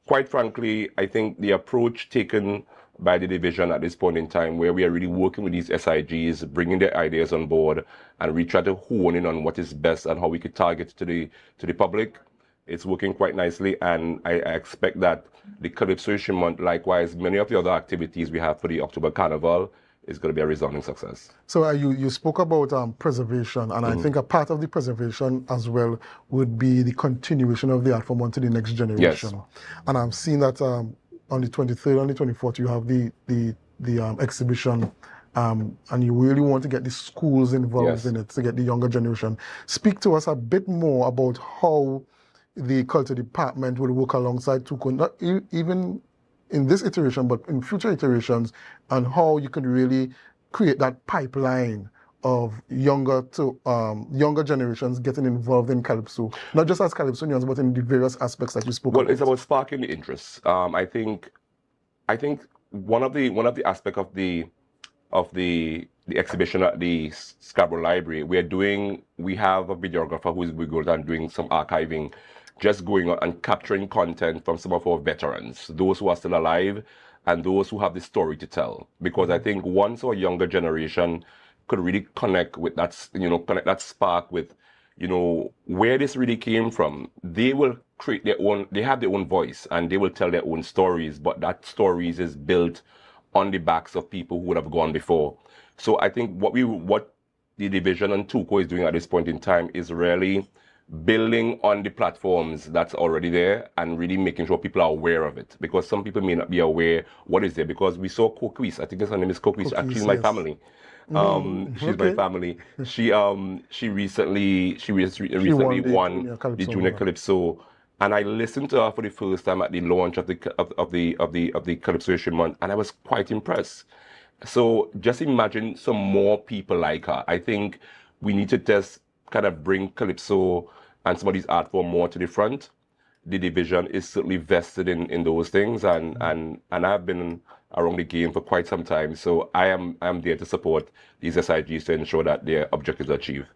Quite frankly, I think the approach taken by the division at this point in time, where we are really working with these SIGs, bringing their ideas on board, and we try to hone in on what is best and how we could target to the public, it's working quite nicely, and I expect that the Calypso Month, likewise, many of the other activities we have for the October Carnival, is going to be a resounding success. So you spoke about preservation, and I think a part of the preservation as well would be the continuation of the art form onto the next generation. Yes. And I'm seeing that on the 23rd, on the 24th, you have the exhibition, and you really want to get the schools involved in it to get the younger generation. Speak to us a bit more about how the culture department will work alongside Tuco, not even in this iteration, but in future iterations, and how you can really create that pipeline of younger generations getting involved in Calypso, not just as Calypsonians, but in the various aspects that you spoke about. Well, it's about sparking the interest. I think one of the aspects of the exhibition at the Scarborough Library, we have a videographer who is going and doing some archiving, just going on and capturing content from some of our veterans, those who are still alive and those who have the story to tell. Because I think once our younger generation could really connect with that, connect that spark with, where this really came from, they will create they have their own voice and they will tell their own stories, but that stories is built on the backs of people who would have gone before. So I think what the division and Tuco is doing at this point in time is really building on the platforms that's already there and really making sure people are aware of it, because some people may not be aware what is there, because we saw Coquise, I think her name is Coquise, actually she's my family. She's my family. She recently won the Junior Calypso, and I listened to her for the first time at the launch of the Calypso Month, and I was quite impressed. So just imagine some more people like her. I think we need to just kind of bring Calypso and some of these art form more to the front. The division is certainly vested in those things, and I've been around the game for quite some time, so I am there to support these SIGs to ensure that their objectives are achieved.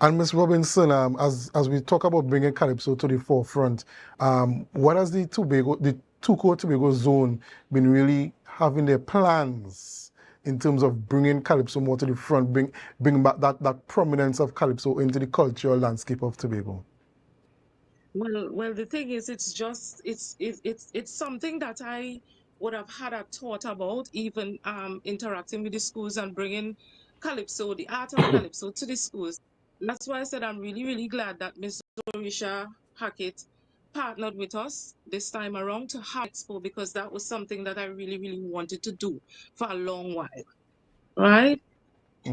And Ms. Robinson, as we talk about bringing Calypso to the forefront, what has the Tuco Tobago zone been really having their plans in terms of bringing Calypso more to the front, bring back that prominence of Calypso into the cultural landscape of Tobago? Well, the thing is, it's something that I would have had a thought about, even interacting with the schools and bringing Calypso, the art of Calypso, to the schools. And that's why I said I'm really, really glad that Ms. Dorisha Hackett partnered with us this time around to have Expo, because that was something that I really, really wanted to do for a long while, right?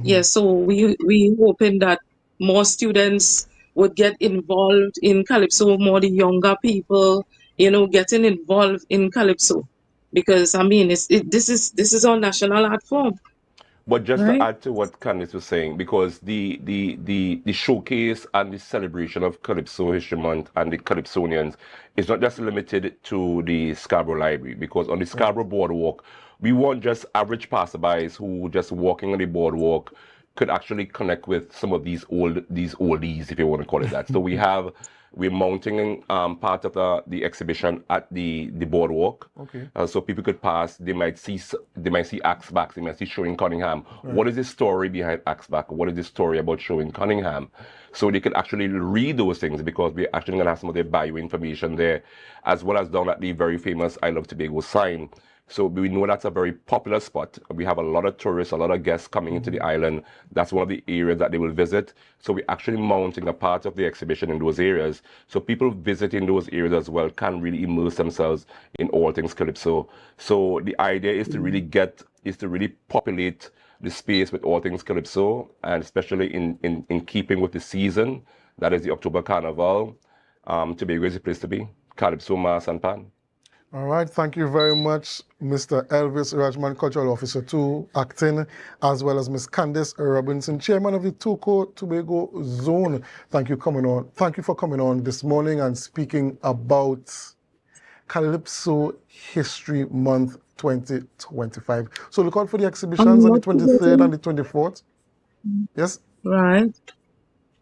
Yeah, so we hoping that more students would get involved in Calypso, more the younger people, getting involved in Calypso, because I mean, this is our national art form. But just to add to what Candice was saying, because the showcase and the celebration of Calypso History Month and the Calypsonians is not just limited to the Scarborough Library, because on the Scarborough Boardwalk, we want just average passerbys who just walking on the boardwalk could actually connect with some of these oldies, if you want to call it that. So we're mounting part of the exhibition at the boardwalk. Okay. So people could pass, they might see Axback, they might see Showing Cunningham. Right. What is the story behind Axback? What is the story about Showing Cunningham? So they could actually read those things, because we're actually going to have some of their bio information there, as well as down at the very famous I Love Tobago sign. So we know that's a very popular spot. We have a lot of tourists, a lot of guests coming into the island. That's one of the areas that they will visit. So we're actually mounting a part of the exhibition in those areas. So people visiting those areas as well can really immerse themselves in all things Calypso. So the idea is to really populate the space with all things Calypso, and especially in keeping with the season, that is the October Carnival. Tobago is the place to be. Calypso, Mass and Pan. All right, thank you very much, Mr. Elvis Rajman, Cultural Officer 2, acting, as well as Ms. Candice Robinson, Chairman of the Tuco Tobago Zone. Thank you for coming on this morning and speaking about Calypso History Month 2025. So look out for the exhibitions on the 23rd and the 24th. Yes? Right.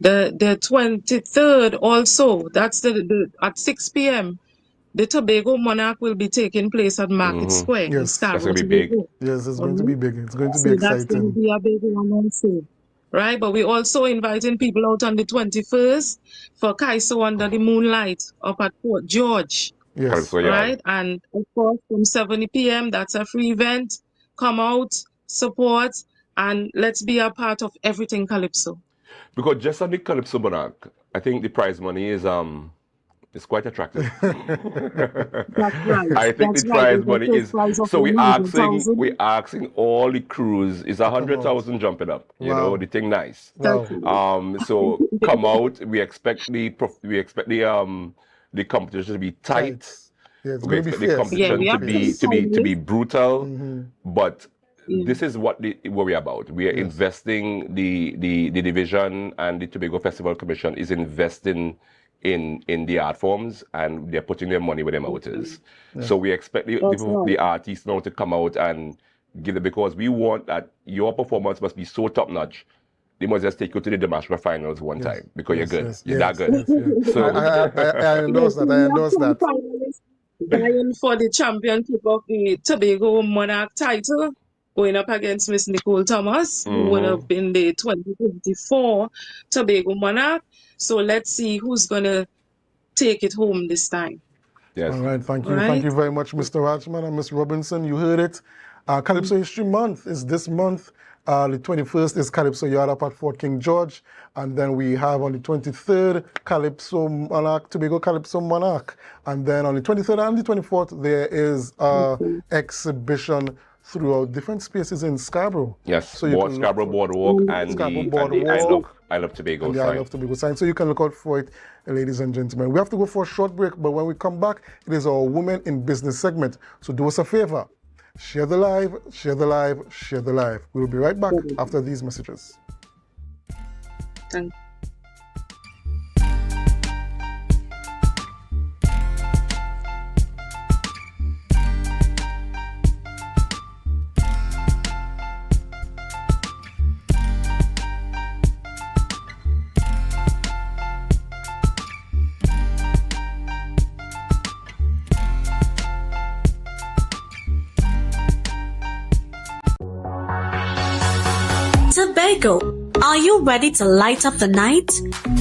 The 23rd also, that's the at 6 p.m. The Tobago Monarch will be taking place at Market Square in Yes. Scarborough. That's going to be big. Yes, it's going to be big. It's going to be So that's going to exciting. be a big one also. Right, but we're also inviting people out on the 21st for Kaiso Under the Moonlight up at Port George. Yes. Right, and of course from 7 p.m. that's a free event. Come out, support, and let's be a part of everything Calypso. Because just on the Calypso Monarch, I think the prize money is quite attractive. That's right. I think That's the right. prize money is so we're asking all the crews is 100,000 jumping up. You know, the thing nice. Wow. So come out. We expect the competition to be tight. Yeah, it's We going to be expect the fierce. competition to be brutal. But this is what we're about. We are investing the division, and the Tobago Festival Commission is investing in the art forms, and they're putting their money where their mouth is. So we expect the artists now to come out and give it, because we want that your performance must be so top notch. They must just take you to the Damascus finals one time because you're good. You're that good. So I endorse that. I endorse that. Vying for the championship of the Tobago Monarch title, going up against Miss Nicole Thomas, who would have been the 2024 Tobago Monarch. So let's see who's going to take it home this time. Yes. All right, thank you. Right. Thank you very much, Mr. Rachman and Ms. Robinson. You heard it. Calypso History Month is this month. The 21st is Calypso Yard up at Fort King George. And then we have on the 23rd, Calypso Monarch, Tobago Calypso Monarch. And then on the 23rd and the 24th, there is an exhibition throughout different spaces in Scarborough. Yes, so you can Scarborough Boardwalk and the I Love Tobago and sign. I Love Tobago sign. So you can look out for it, ladies and gentlemen. We have to go for a short break, but when we come back, it is our Women in Business segment. So do us a favor. Share the live, share the live, share the live. We'll be right back after these messages. Thank you. Tobago, are you ready to light up the night?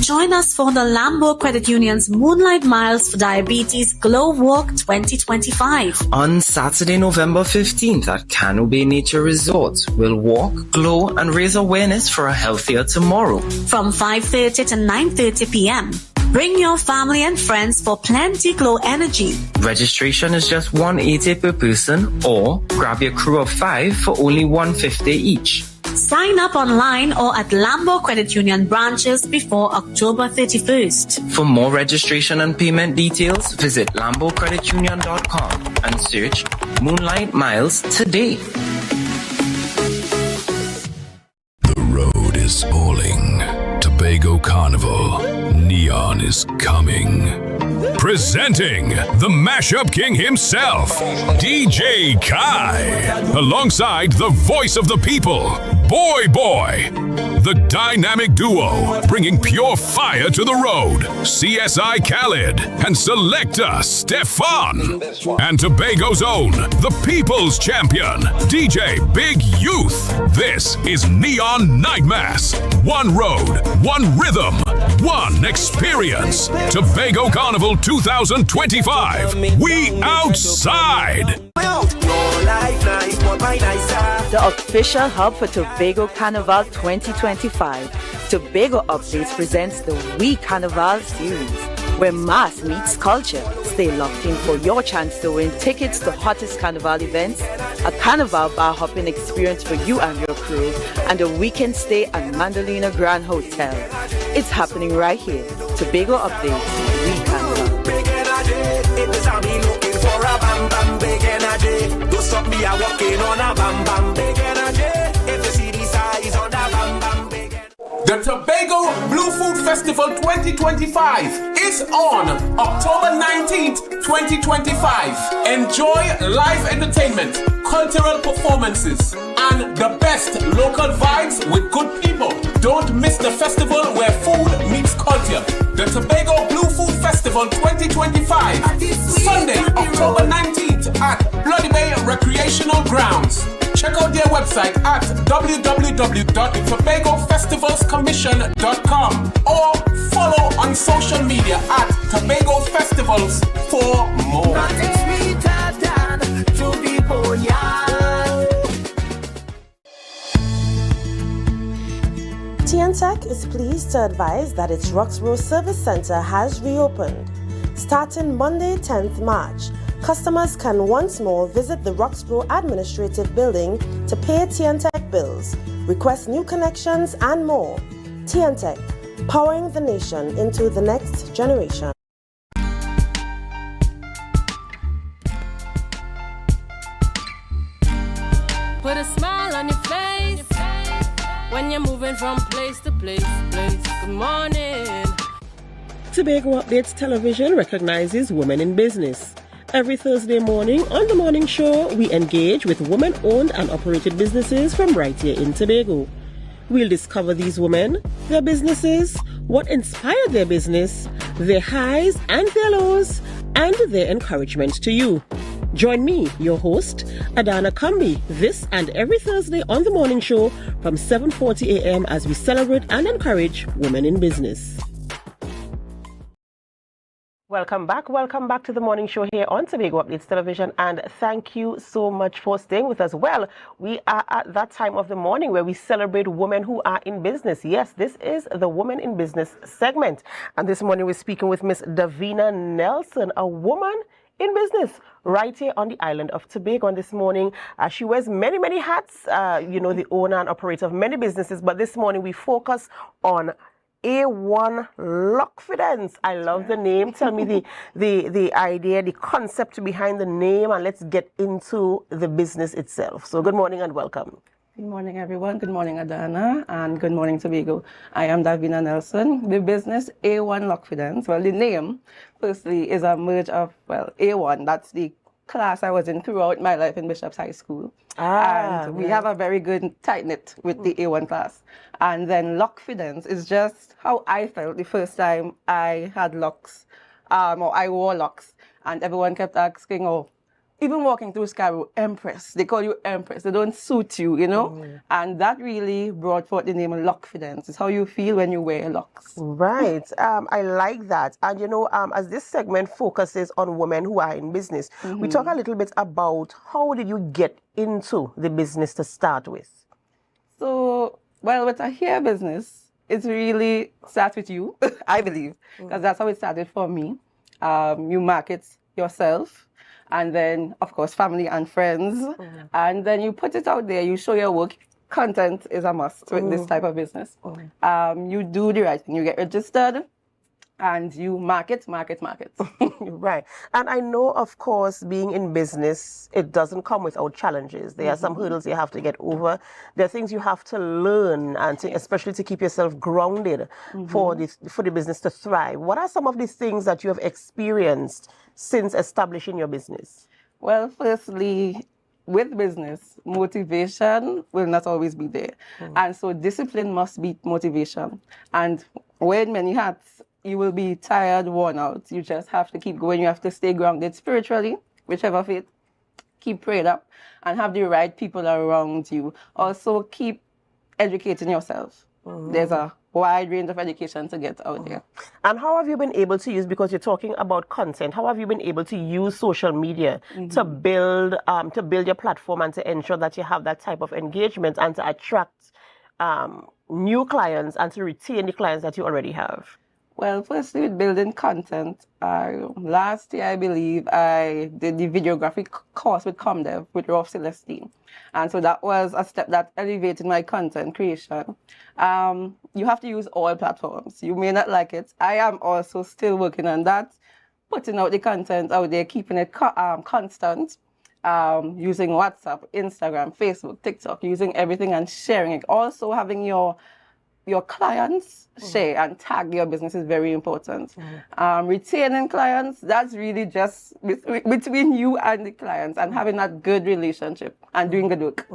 Join us for the Lambo Credit Union's Moonlight Miles for Diabetes Glow Walk 2025. On Saturday, November 15th at Cano Bay Nature Resort, we'll walk, glow, and raise awareness for a healthier tomorrow. From 5:30 to 9:30 p.m. Bring your family and friends for plenty glow energy. Registration is just $180 per person, or grab your crew of 5 for only $150 each. Sign up online or at Lambo Credit Union branches before October 31st. For more registration and payment details, visit lambocreditunion.com and search Moonlight Miles today. The road is calling. Tobago Carnival. Neon is coming. Presenting the Mashup King himself, DJ Kai, alongside the voice of the people, Boy Boy. The dynamic duo bringing pure fire to the road, CSI Khaled and Selecta Stefan. And Tobago's own, the people's champion, DJ Big Youth. This is Neon Night Mass. One road, one rhythm, one experience. Tobago Carnival 2025. We outside. The official hub for Tobago Carnival 2025. Tobago Updates presents the We Carnival series, where mass meets culture. Stay locked in for your chance to win tickets to hottest carnival events, a carnival bar hopping experience for you and your crew, and a weekend stay at Mandalina Grand Hotel. It's happening right here. Tobago Updates, We Carnival. Don't stop me, I'm walking on a bam bam big energy. If you see the size on that bam bam big energy. The Tobago Blue Food Festival 2025 is on October 19th, 2025. Enjoy live entertainment, cultural performances, and the best local vibes with good people. Don't miss the festival where food meets culture. The Tobago Blue Food Festival 2025, Sunday, October 19th at Bloody Bay Recreational Grounds. Check out their website at www.tobagofestivalscommission.com or follow on social media at Tobago Festivals for more. TNTech is pleased to advise that its Roxborough Service Center has reopened. Starting Monday, 10th March, customers can once more visit the Roxborough Administrative Building to pay TNTech bills, request new connections, and more. TNTech, powering the nation into the next generation. Put a smile on your face when you're moving from place to place. Good morning. Tobago Updates Television recognizes women in business. Every Thursday morning on the morning show, we engage with women-owned and operated businesses from right here in Tobago. We'll discover these women, their businesses, what inspired their business, their highs and their lows, and their encouragement to you. Join me, your host, Adana Kambi, this and every Thursday on the morning show from 7:40 a.m. as we celebrate and encourage women in business. Welcome back to the morning show here on Tobago Updates Television, and thank you so much for staying with us. Well, we are at that time of the morning where we celebrate women who are in business. Yes, this is the Women in Business segment, and this morning we're speaking with Miss Davina Nelson, a woman in business right here on the island of Tobago. And this morning, she wears many hats, the owner and operator of many businesses, but this morning we focus on A1 Lockfidence. I love the name. Tell me the idea, the concept behind the name, and let's get into the business itself. So good morning and welcome. Good morning, everyone. Good morning, Adana, and good morning, Tobago. I am Davina Nelson. The business A1 Lockfidence. Well, the name, firstly, is a merge of, A1. That's the class I was in throughout my life in Bishop's High School. And we have a very good tight-knit with the A1 class. And then Lockfidence is just how I felt the first time I had locks, or I wore locks. And everyone kept asking, even walking through Scarborough, Empress. They call you Empress. They don't suit you, And that really brought forth the name Lockfidence. It's how you feel when you wear locks. Right. I like that. And, as this segment focuses on women who are in business, we talk a little bit about how did you get into the business to start with? So, with a hair business, it really starts with you, I believe, because that's how it started for me. You market yourself. And then, of course, family and friends. And then you put it out there, you show your work. Content is a must with this type of business. You do the right thing. You get registered and you market. Right. And I know, of course, being in business, it doesn't come without challenges. There are some hurdles you have to get over. There are things you have to learn, and especially to keep yourself grounded for the business to thrive. What are some of these things that you have experienced since establishing your business? Well, firstly, with business, motivation will not always be there. And so discipline must beat motivation. And wearing many hats, you will be tired, worn out. You just have to keep going. You have to stay grounded spiritually, whichever faith. Keep prayed up and have the right people around you. Also, keep educating yourself. There's a wide range of education to get out there. And how have you been able to use, because you're talking about content, how have you been able to use social media to build your platform and to ensure that you have that type of engagement and to attract new clients and to retain the clients that you already have? Well, firstly, with building content, last year, I believe, I did the videography course with ComDev with Rolf Celestine. And so that was a step that elevated my content creation. You have to use all platforms. You may not like it. I am also still working on that, putting out the content out there, keeping it constant, using WhatsApp, Instagram, Facebook, TikTok, using everything and sharing it. Also having your your clients share and tag your business is very important. Retaining clients, that's really just between you and the clients and having that good relationship and doing good work.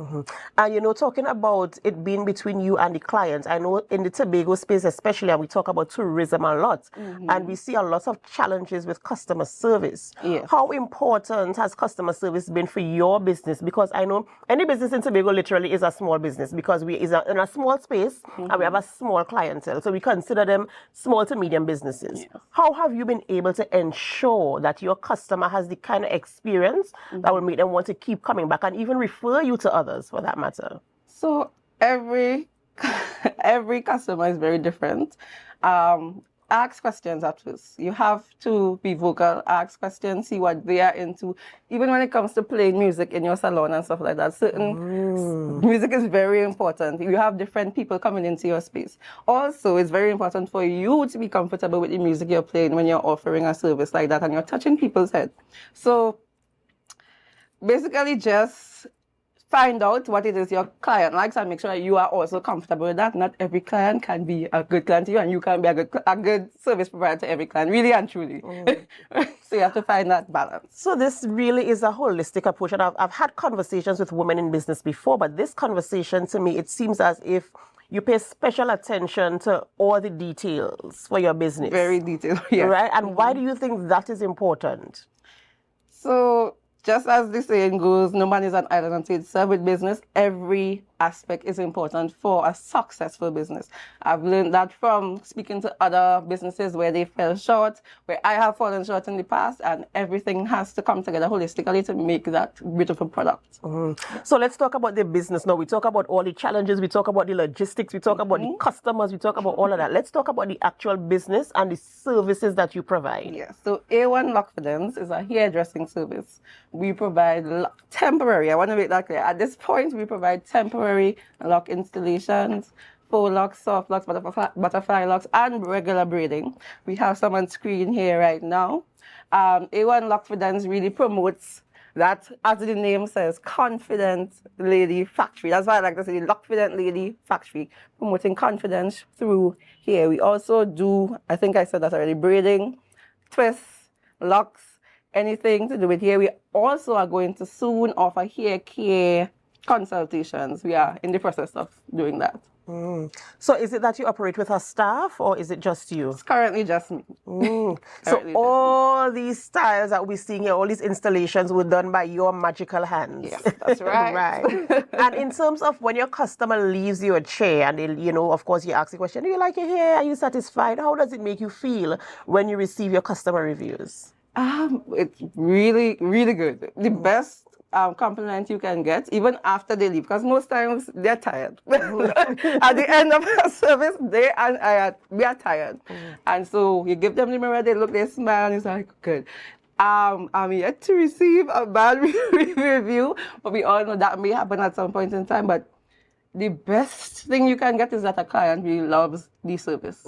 And you know, talking about it being between you and the clients, I know in the Tobago space especially, and we talk about tourism a lot, and we see a lot of challenges with customer service. How important has customer service been for your business? Because I know any business in Tobago literally is a small business because we is in a small space and we have a small clientele. So we consider them small to medium businesses. How have you been able to ensure that your customer has the kind of experience that will make them want to keep coming back and even refer you to others for that matter? So every customer is very different. Ask questions at first. You have to be vocal, ask questions, see what they are into. Even when it comes to playing music in your salon and stuff like that, certain music is very important. You have different people coming into your space. Also, it's very important for you to be comfortable with the music you're playing when you're offering a service like that and you're touching people's head. So basically just find out what it is your client likes and make sure that you are also comfortable with that. Not every client can be a good client to you and you can be a good service provider to every client, really and truly. So you have to find that balance. So this really is a holistic approach, and I've had conversations with women in business before, but this conversation to me, it seems as if you pay special attention to all the details for your business. Very detailed, yes. Right? And why do you think that is important? So just as the saying goes, no man is an island unto itself. With business, every aspect is important for a successful business. I've learned that from speaking to other businesses where they fell short, where I have fallen short in the past, and everything has to come together holistically to make that beautiful product. So let's talk about the business now. We talk about all the challenges, we talk about the logistics, we talk about the customers, we talk about all of that. Let's talk about the actual business and the services that you provide. Yes, so A1 Lock Fittings is a hairdressing service. We provide temporary, I want to make that clear. At this point, we provide temporary lock installations, faux locks, soft locks, butterfly locks, and regular braiding. We have some on screen here right now. A1 Lock Fittings really promotes that, as the name says, confident lady factory. That's why I like to say Lockfident Lady Factory, promoting confidence through here. We also do, I think I said that already, braiding, twists, locks, anything to do with hair. We also are going to soon offer hair care consultations. We are in the process of doing that. So is it that you operate with a staff or is it just you? It's currently just me. So all these styles that we're seeing here, all these installations were done by your magical hands. Yes, that's right. Right. And in terms of when your customer leaves your chair and they, you know, of course you ask the question, do you like your hair? Are you satisfied? How does it make you feel when you receive your customer reviews? It's really, really good. The best compliment you can get, even after they leave, because most times they're tired. At the end of the service, we are tired. And so you give them the mirror, they look, they smile, and it's like, good. I'm yet to receive a bad review, but we all know that may happen at some point in time. But the best thing you can get is that a client really loves the service.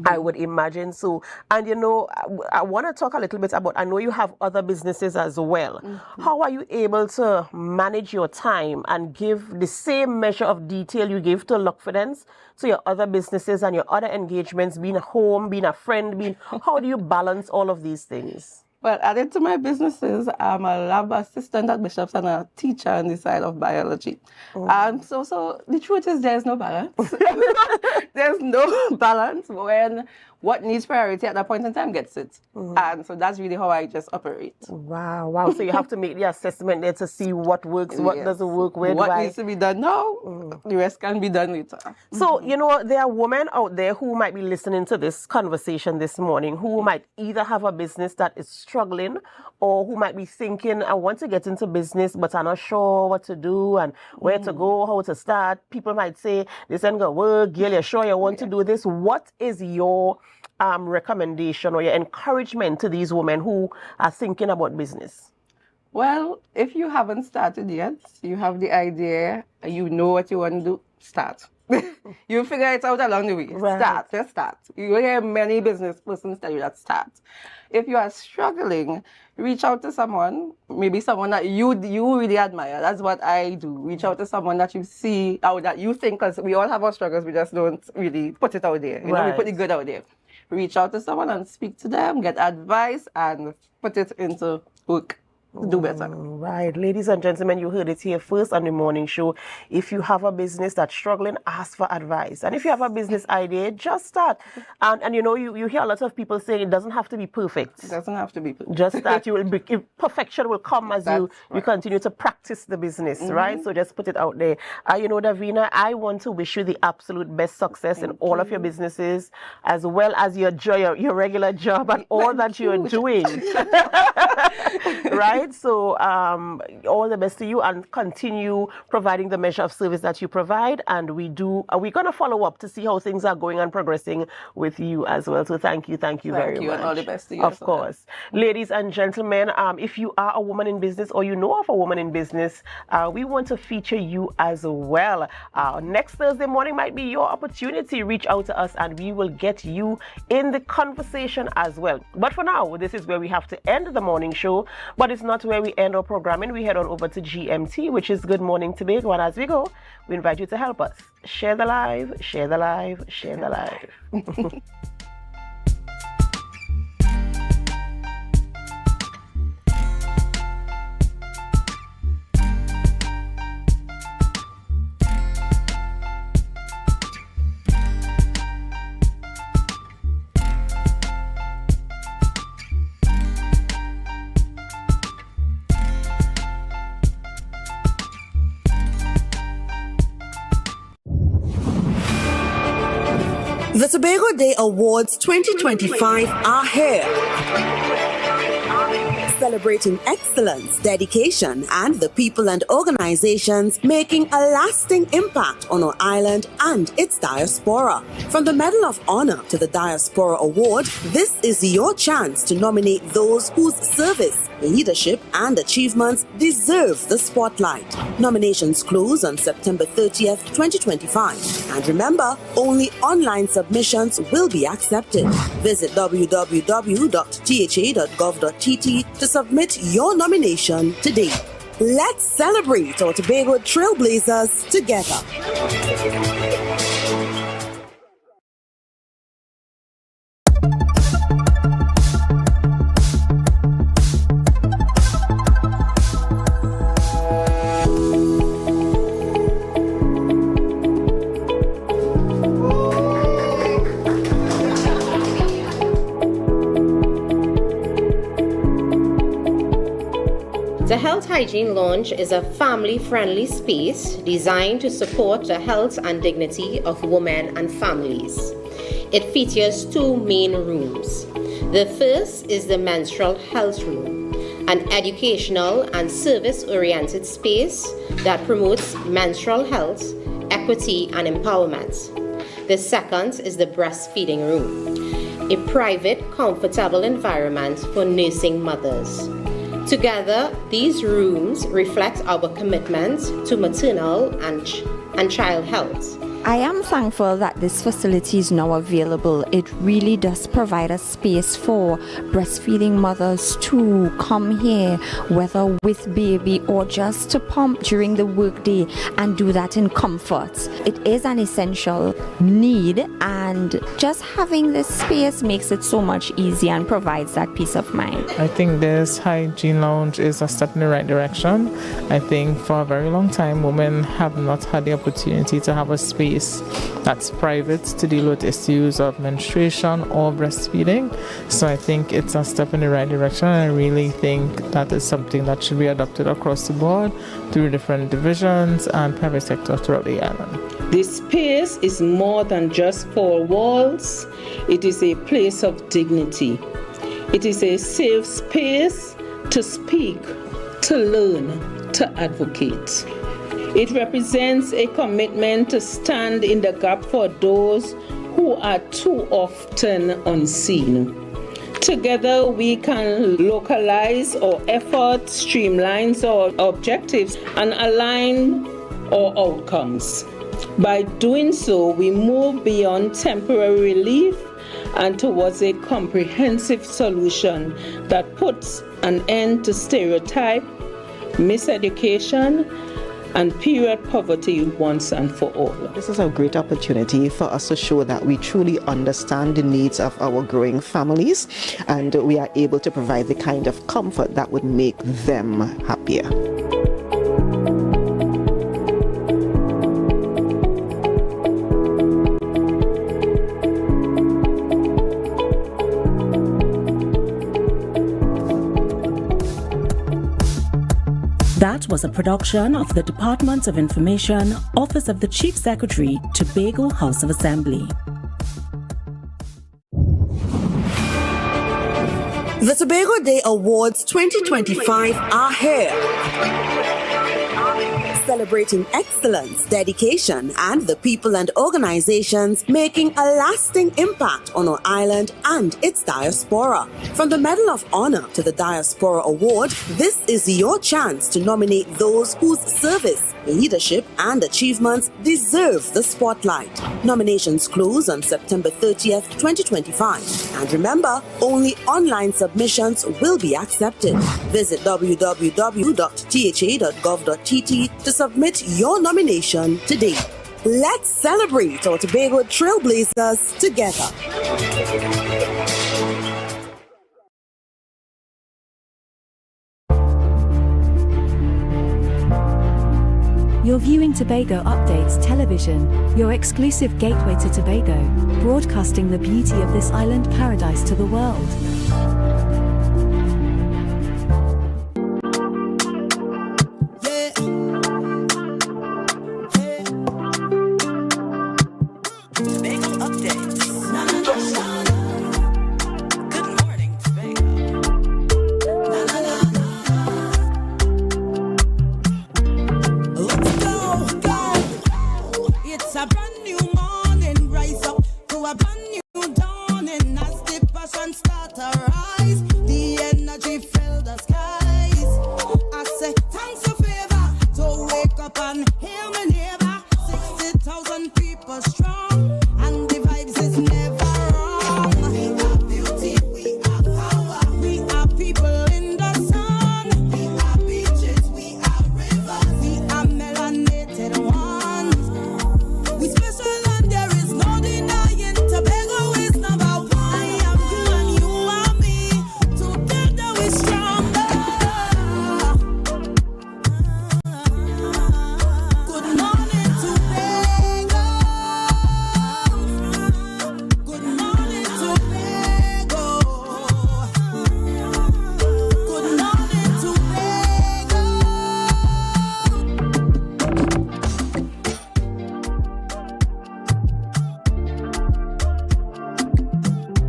I would imagine so. And you know, I want to talk a little bit about, I know you have other businesses as well. How are you able to manage your time and give the same measure of detail you give to Lockfidence to your other businesses and your other engagements, being a home, being a friend, how do you balance all of these things? Well, added to my businesses, I'm a lab assistant at Bishop's and a teacher on the side of biology. So the truth is there's no balance. There's no balance when what needs priority at that point in time gets it. And so that's really how I just operate. Wow. So you have to make the assessment there to see what works, what doesn't work, what needs to be done now, the rest can be done later. So, you know, there are women out there who might be listening to this conversation this morning who might either have a business that is struggling or who might be thinking, I want to get into business, but I'm not sure what to do and where to go, how to start. People might say, this ain't gonna work, girl, you're sure you want to do this? What is your recommendation or your encouragement to these women who are thinking about business? Well, if you haven't started yet, you have the idea, you know what you want to do, start. You figure it out along the way. Right. Just start. You will hear many business persons tell you that start. If you are struggling, reach out to someone, maybe someone that you really admire. That's what I do. Reach out to someone that you see or that you think, because we all have our struggles, we just don't really put it out there. You know, we put the good out there. Reach out to someone and speak to them, get advice, and put it into work. Do better. Right. Ladies and gentlemen, you heard it here first on the morning show. If you have a business that's struggling, ask for advice. And if you have a business idea, just start. And you know, you hear a lot of people saying it doesn't have to be perfect. It doesn't have to be perfect. Just that perfection will come as you continue to practice the business, right? So just put it out there. You know, Davina, I want to wish you the absolute best success in all of your businesses, as well as your regular job and all that you're doing. Right? So all the best to you, and continue providing the measure of service that you provide. And we're going to follow up to see how things are going and progressing with you as well. So thank you very much. Thank you, and all the best to you. Of course. Ladies and gentlemen, if you are a woman in business or you know of a woman in business, we want to feature you as well. Next Thursday morning might be your opportunity. Reach out to us and we will get you in the conversation as well. But for now, this is where we have to end the morning show. But it's not where we end our programming. We head on over to GMT, which is Good Morning Tobago. And as we go, we invite you to help us. Share the live, share the live, share the live. The Tobago Day Awards 2025 are here. Celebrating excellence, dedication, and the people and organizations making a lasting impact on our island and its diaspora. From the Medal of Honor to the Diaspora Award, this is your chance to nominate those whose service, leadership, and achievements deserve the spotlight. Nominations close on September 30th, 2025. And remember, only online submissions will be accepted. Visit www.tha.gov.tt to submit your nomination today. Let's celebrate our Tobago Trailblazers together. The Health Hygiene Lounge is a family-friendly space designed to support the health and dignity of women and families. It features two main rooms. The first is the Menstrual Health Room, an educational and service-oriented space that promotes menstrual health, equity, and empowerment. The second is the Breastfeeding Room, a private, comfortable environment for nursing mothers. Together, these rooms reflect our commitment to maternal and child health. I am thankful that this facility is now available. It really does provide a space for breastfeeding mothers to come here, whether with baby or just to pump during the workday, and do that in comfort. It is an essential need, and just having this space makes it so much easier and provides that peace of mind. I think this hygiene lounge is a step in the right direction. I think for a very long time, women have not had the opportunity to have a space that's private to deal with issues of menstruation or breastfeeding. So I think it's a step in the right direction. I really think that is something that should be adopted across the board through different divisions and private sector throughout the island. This space is more than just four walls. It is a place of dignity. It is a safe space to speak, to learn, to advocate. It represents a commitment to stand in the gap for those who are too often unseen. Together, we can localize our efforts, streamline our objectives, and align our outcomes. By doing so, we move beyond temporary relief and towards a comprehensive solution that puts an end to stereotype, miseducation, and period poverty once and for all. This is a great opportunity for us to show that we truly understand the needs of our growing families, and we are able to provide the kind of comfort that would make them happier. That was a production of the Department of Information, Office of the Chief Secretary, Tobago House of Assembly. The Tobago Day Awards 2025 are here. Celebrating excellence, dedication, and the people and organizations making a lasting impact on our island and its diaspora. From the Medal of Honor to the Diaspora Award, this is your chance to nominate those whose service, leadership, and achievements deserve the spotlight. Nominations close on September 30th, 2025. And remember, only online submissions will be accepted. Visit www.tha.gov.tt to submit your nomination today. Let's celebrate our Tobago Trailblazers together. You're viewing Tobago Updates Television, your exclusive gateway to Tobago, broadcasting the beauty of this island paradise to the world.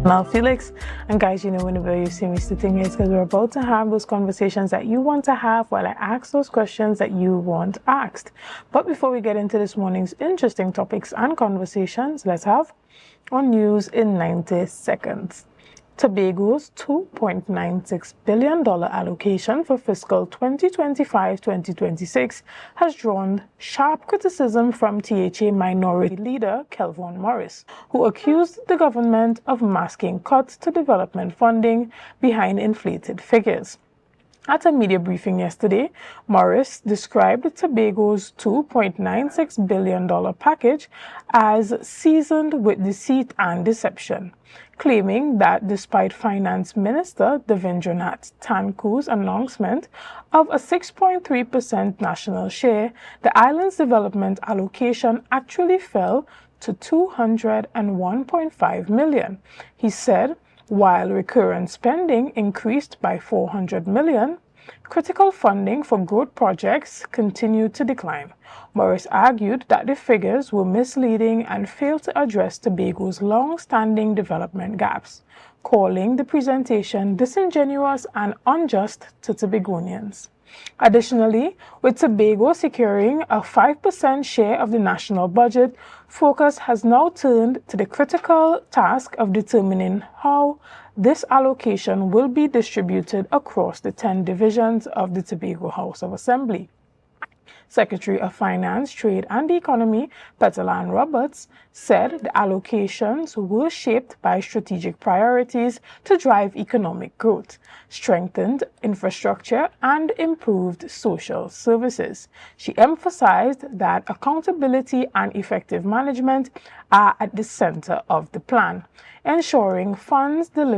Now, Felix, and guys, you know, whenever you see me sitting here, it's because we're about to have those conversations that you want to have while I ask those questions that you want asked. But before we get into this morning's interesting topics and conversations, let's have on news in 90 seconds. Tobago's $2.96 billion allocation for fiscal 2025-2026 has drawn sharp criticism from THA Minority Leader Kelvon Morris, who accused the government of masking cuts to development funding behind inflated figures. At a media briefing yesterday, Morris described Tobago's $2.96 billion package as seasoned with deceit and deception, claiming that despite Finance Minister Devendranath Thakur's announcement of a 6.3% national share, the island's development allocation actually fell to $201.5 million. He said, while recurrent spending increased by $400 million, critical funding for growth projects continued to decline. Morris argued that the figures were misleading and failed to address Tobago's long-standing development gaps, calling the presentation disingenuous and unjust to Tobagonians. Additionally, with Tobago securing a 5% share of the national budget, focus has now turned to the critical task of determining how this allocation will be distributed across the 10 divisions of the Tobago House of Assembly. Secretary of Finance, Trade and Economy, Petalan Roberts, said the allocations were shaped by strategic priorities to drive economic growth, strengthened infrastructure, and improved social services. She emphasized that accountability and effective management are at the center of the plan, ensuring funds will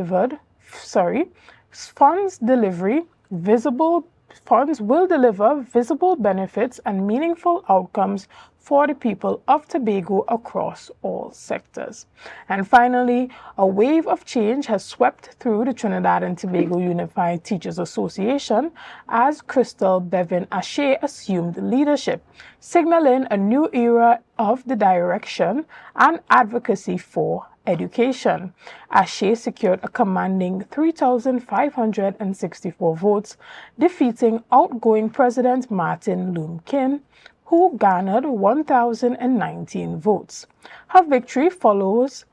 deliver visible benefits and meaningful outcomes for the people of Tobago across all sectors. And finally, a wave of change has swept through the Trinidad and Tobago Unified Teachers Association as Crystal Bevan Ashe assumed leadership, signaling a new era of the direction and advocacy for education. Ashe secured a commanding 3,564 votes, defeating outgoing President Martin Lumkin, who garnered 1,019 votes. Her victory follows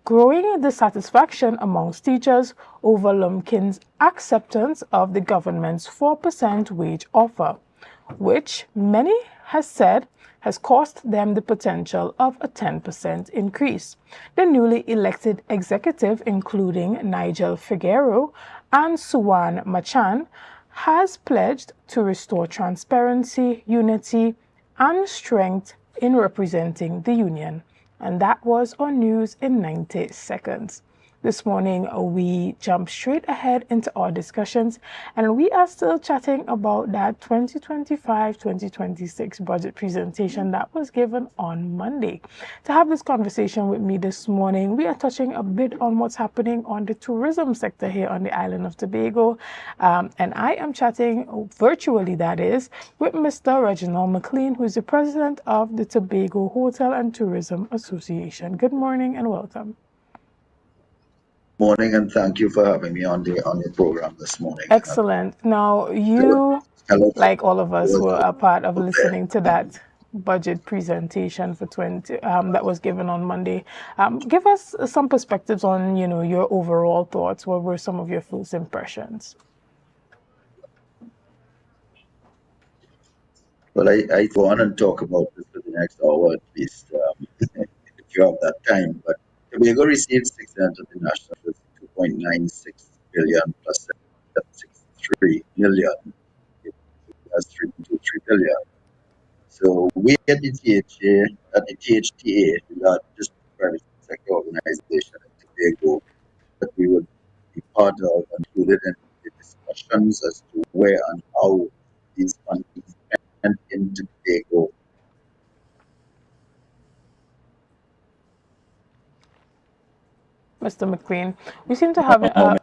growing dissatisfaction amongst teachers over Lumkin's acceptance of the government's 4% wage offer, which many has said has cost them the potential of a 10% increase. The newly elected executive, including Nigel Figueroa and Suwan Machan, has pledged to restore transparency, unity, and strength in representing the union. And that was our news in 90 seconds. This morning, we jump straight ahead into our discussions, and we are still chatting about that 2025-2026 budget presentation that was given on Monday. To have this conversation with me this morning, we are touching a bit on what's happening on the tourism sector here on the island of Tobago, and I am chatting virtually, that is, with Mr. Reginald McLean, who is the president of the Tobago Hotel and Tourism Association. Good morning and welcome. Morning, and thank you for having me on your program this morning. Excellent. Now, you, like all of us, were a part of listening to that budget presentation for that was given on Monday. Give us some perspectives on, your overall thoughts. What were some of your first impressions? Well, I go on and talk about this for the next hour at least, if you have that time. But Tobago received 6% of the national 2.96 billion plus 763 million. That's 3.23 billion. So we at the THTA, the largest private sector organization in Tobago, that we would be part of, included in the discussions as to where and how these funds spent in Tobago. Mr. McLean, we seem to have Mr.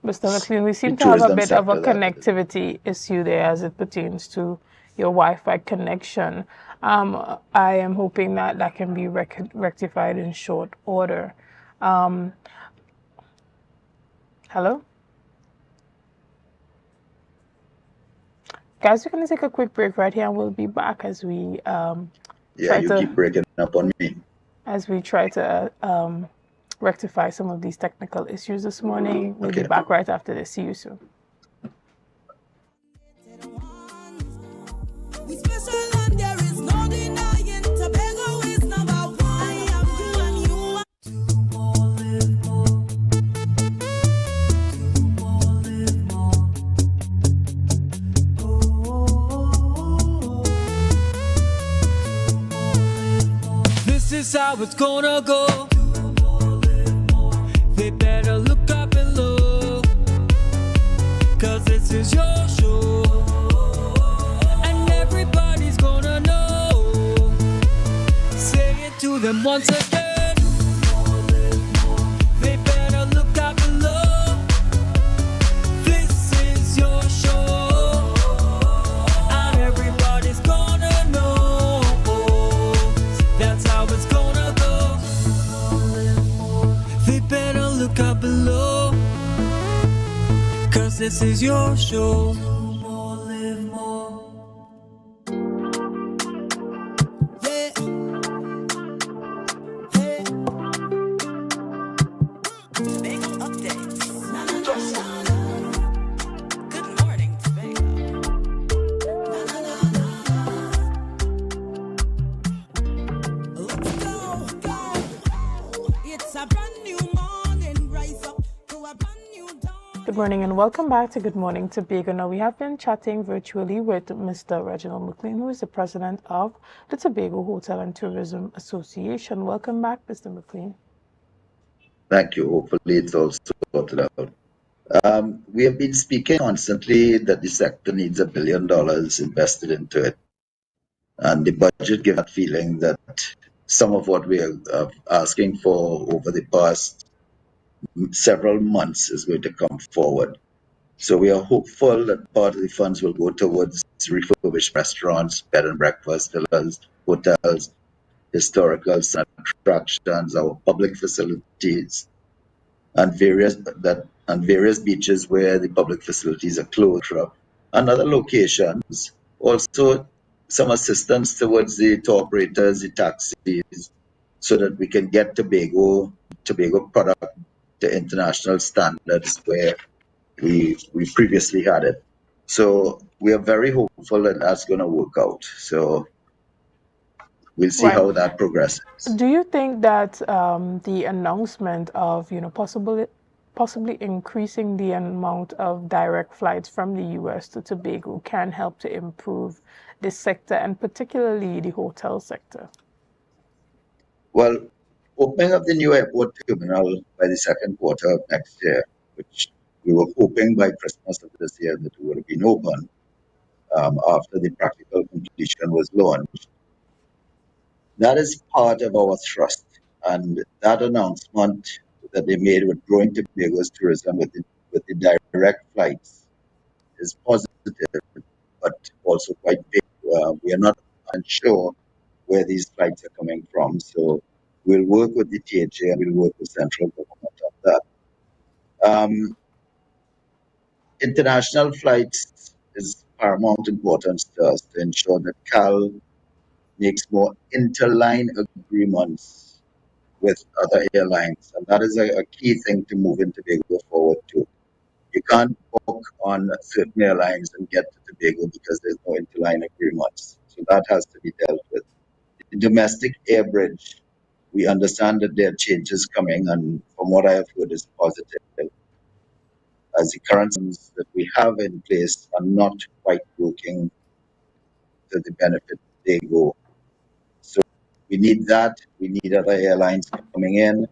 McLean, we seem to have a bit of a connectivity issue there as it pertains to your Wi-Fi connection. I am hoping that can be rectified in short order. Hello? Guys, we're going to take a quick break right here, and we'll be back as we keep breaking up on me. As we try to rectify some of these technical issues this morning. We'll be back right after this. See you soon. This is how it's gonna go. They better look up below, 'cause this is your show, and everybody's gonna know. Say it to them once again. They better look up below. This is your show, and everybody's gonna know. That's how it's gonna go. They better look up below, 'cause this is your show. Good morning, morning and welcome back to Good Morning Tobago. Now, we have been chatting virtually with Mr. Reginald McLean, who is the president of the Tobago Hotel and Tourism Association. Welcome back, Mr. McLean. Thank you. Hopefully it's also sorted out. We have been speaking constantly that the sector needs $1 billion invested into it. And the budget gives that feeling that some of what we are asking for over the past several months is going to come forward. So we are hopeful that part of the funds will go towards refurbished restaurants, bed and breakfast, villas, hotels, historical attractions, our public facilities, and various beaches where the public facilities are closed, and other locations. Also, some assistance towards the tour operators, the taxis, so that we can get Tobago product to international standards where we previously had it. So we are very hopeful that that's going to work out. So we'll see how that progresses. Do you think that the announcement of, possibly increasing the amount of direct flights from the U.S. to Tobago can help to improve this sector, and particularly the hotel sector? Well, opening up the new airport terminal by the second quarter of next year, which we were hoping by Christmas of this year that it would have been open after the practical completion was launched. That is part of our thrust. And that announcement that they made with growing Tobago's tourism with the direct flights is positive, but also quite big. We are not unsure where these flights are coming from. So we'll work with the THA and we'll work with central government on that. International flights is paramount importance to us to ensure that CAL makes more interline agreements with other airlines. And that is a key thing to move in Tobago forward too. You can't book on certain airlines and get to Tobago because there's no interline agreements. So that has to be dealt with. The domestic air bridge, we understand that there are changes coming, and from what I have heard is positive, as the current systems that we have in place are not quite working to the benefit they go. So we need that. We need other airlines coming in.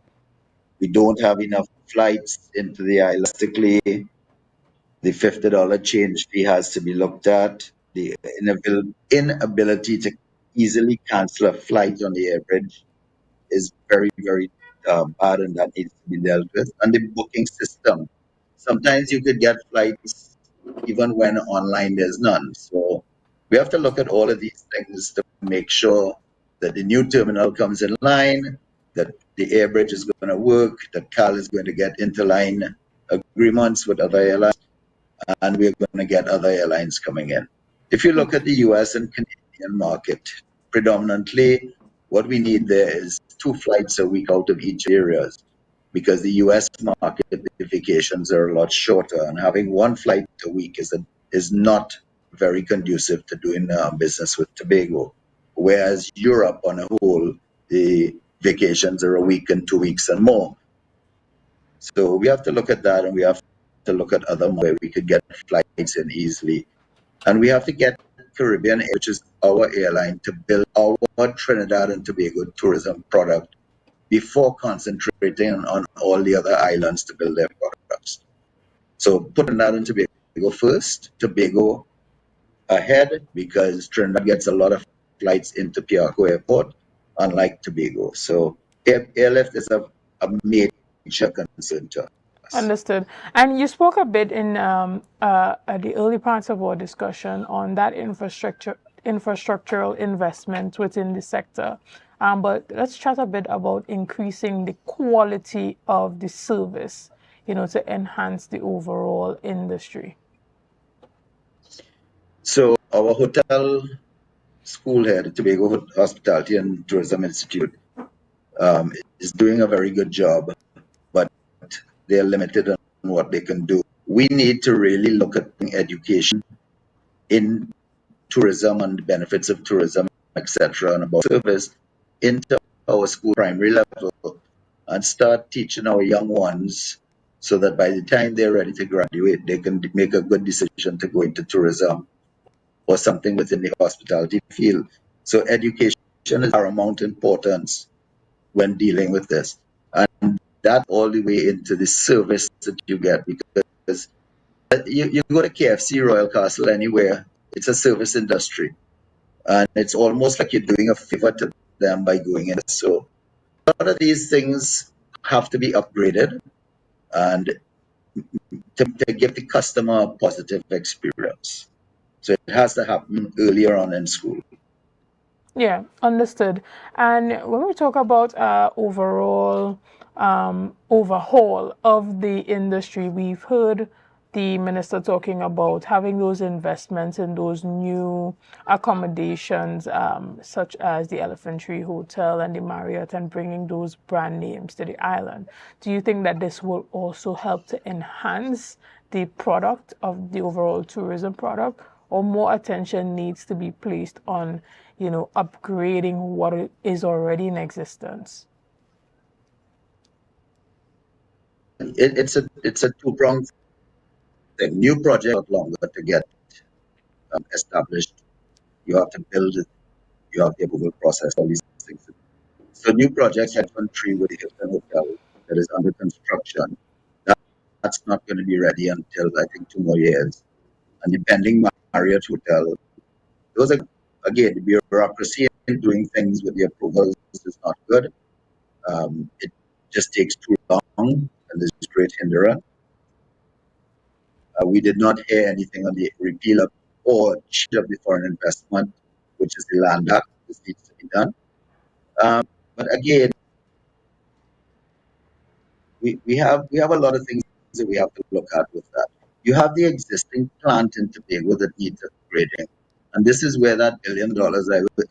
We don't have enough flights into the island. Realistically, the $50 change fee has to be looked at. The inability to easily cancel a flight on the air bridge is very, very bad, and that needs to be dealt with. And the booking system. Sometimes you could get flights even when online there's none. So we have to look at all of these things to make sure that the new terminal comes in line, that the air bridge is going to work, that CAL is going to get interline agreements with other airlines, and we're going to get other airlines coming in. If you look at the US and Canadian market, predominantly what we need there is 2 flights a week out of each areas, because the US market, the vacations are a lot shorter, and having 1 flight a week is not very conducive to doing business with Tobago. Whereas Europe on a whole, the vacations are a week and 2 weeks and more. So we have to look at that, and we have to look at other where we could get flights in easily. And we have to get Caribbean, which is our airline, to build our Trinidad and Tobago tourism product before concentrating on all the other islands to build their products. So put Trinidad and Tobago first, Tobago ahead, because Trinidad gets a lot of flights into Piarco Airport, unlike Tobago. So airlift is a major concern to us. Understood. And you spoke a bit in at the early parts of our discussion on that infrastructural investment within the sector. But let's chat a bit about increasing the quality of the service, to enhance the overall industry. So our hotel school here, the Tobago Hospitality and Tourism Institute, is doing a very good job, but they're limited on what they can do. We need to really look at education in tourism and the benefits of tourism, etc., and about service into our school primary level, and start teaching our young ones so that by the time they're ready to graduate, they can make a good decision to go into tourism or something within the hospitality field. So education is paramount importance when dealing with this. And that all the way into the service that you get, because you go to KFC, Royal Castle, anywhere, it's a service industry. And it's almost like you're doing a favor to them by going in. So a lot of these things have to be upgraded and to give the customer a positive experience. So it has to happen earlier on in school. Yeah, understood. And when we talk about overall overhaul of the industry, we've heard the minister talking about having those investments in those new accommodations, such as the Elephant Tree Hotel and the Marriott, and bringing those brand names to the island. Do you think that this will also help to enhance the product of the overall tourism product, or more attention needs to be placed on, you know, upgrading what is already in existence? It's a two-pronged thing. New project are longer to get established. You have to build it. You have the approval process, all these things. So new projects, Elephant Tree with the Hilton Hotel that is under construction, that's not going to be ready until I think 2 more years. And the pending Marriott Hotel, those are, again, the bureaucracy in doing things with the approvals is not good. It just takes too long, and there's great hindrance. We did not hear anything on the repeal of or change of the foreign investment, which is the Land Act. This needs to be done. But again, we have a lot of things that we have to look at with that. You have the existing plant in Tobago that needs upgrading. And this is where that $1 billion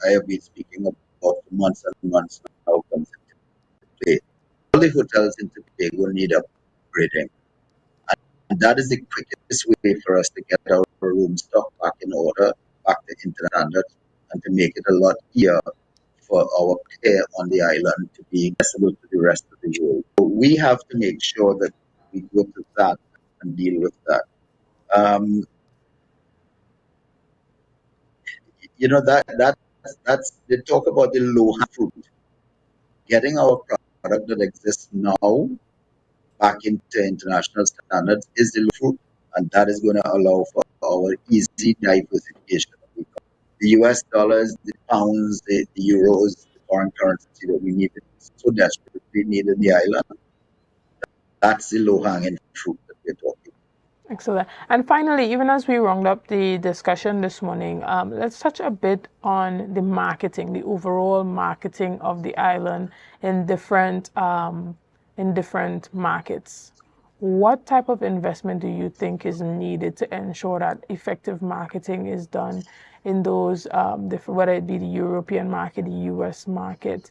I have been speaking about for months and months now comes into play. All the hotels in Tobago need upgrading. And that is the quickest way for us to get our room stock back in order, back to international standards, and to make it a lot easier for our care on the island to be accessible to the rest of the world. So we have to make sure that we go to that and deal with that. You know, that's they talk about the low-hanging fruit. Getting our product that exists now back into international standards is the low fruit, and that is going to allow for our easy diversification. The US dollars, the pounds, the euros, the foreign currency that we need so desperately need in the island. That's the low-hanging fruit that we're talking. Excellent. And finally, even as we round up the discussion this morning, let's touch a bit on the marketing, the overall marketing of the island in different markets. What type of investment do you think is needed to ensure that effective marketing is done in those whether it be the European market, the US market,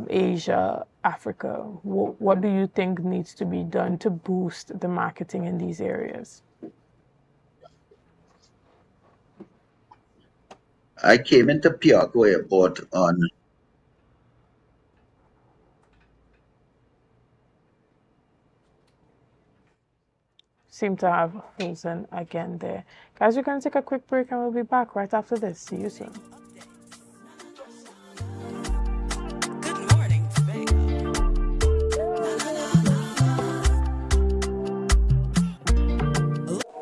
Asia, Africa? What do you think needs to be done to boost the marketing in these areas? I came into Piarco Airport on Seem to have frozen again there. Guys, we're going to take a quick break and we'll be back right after this. See you soon.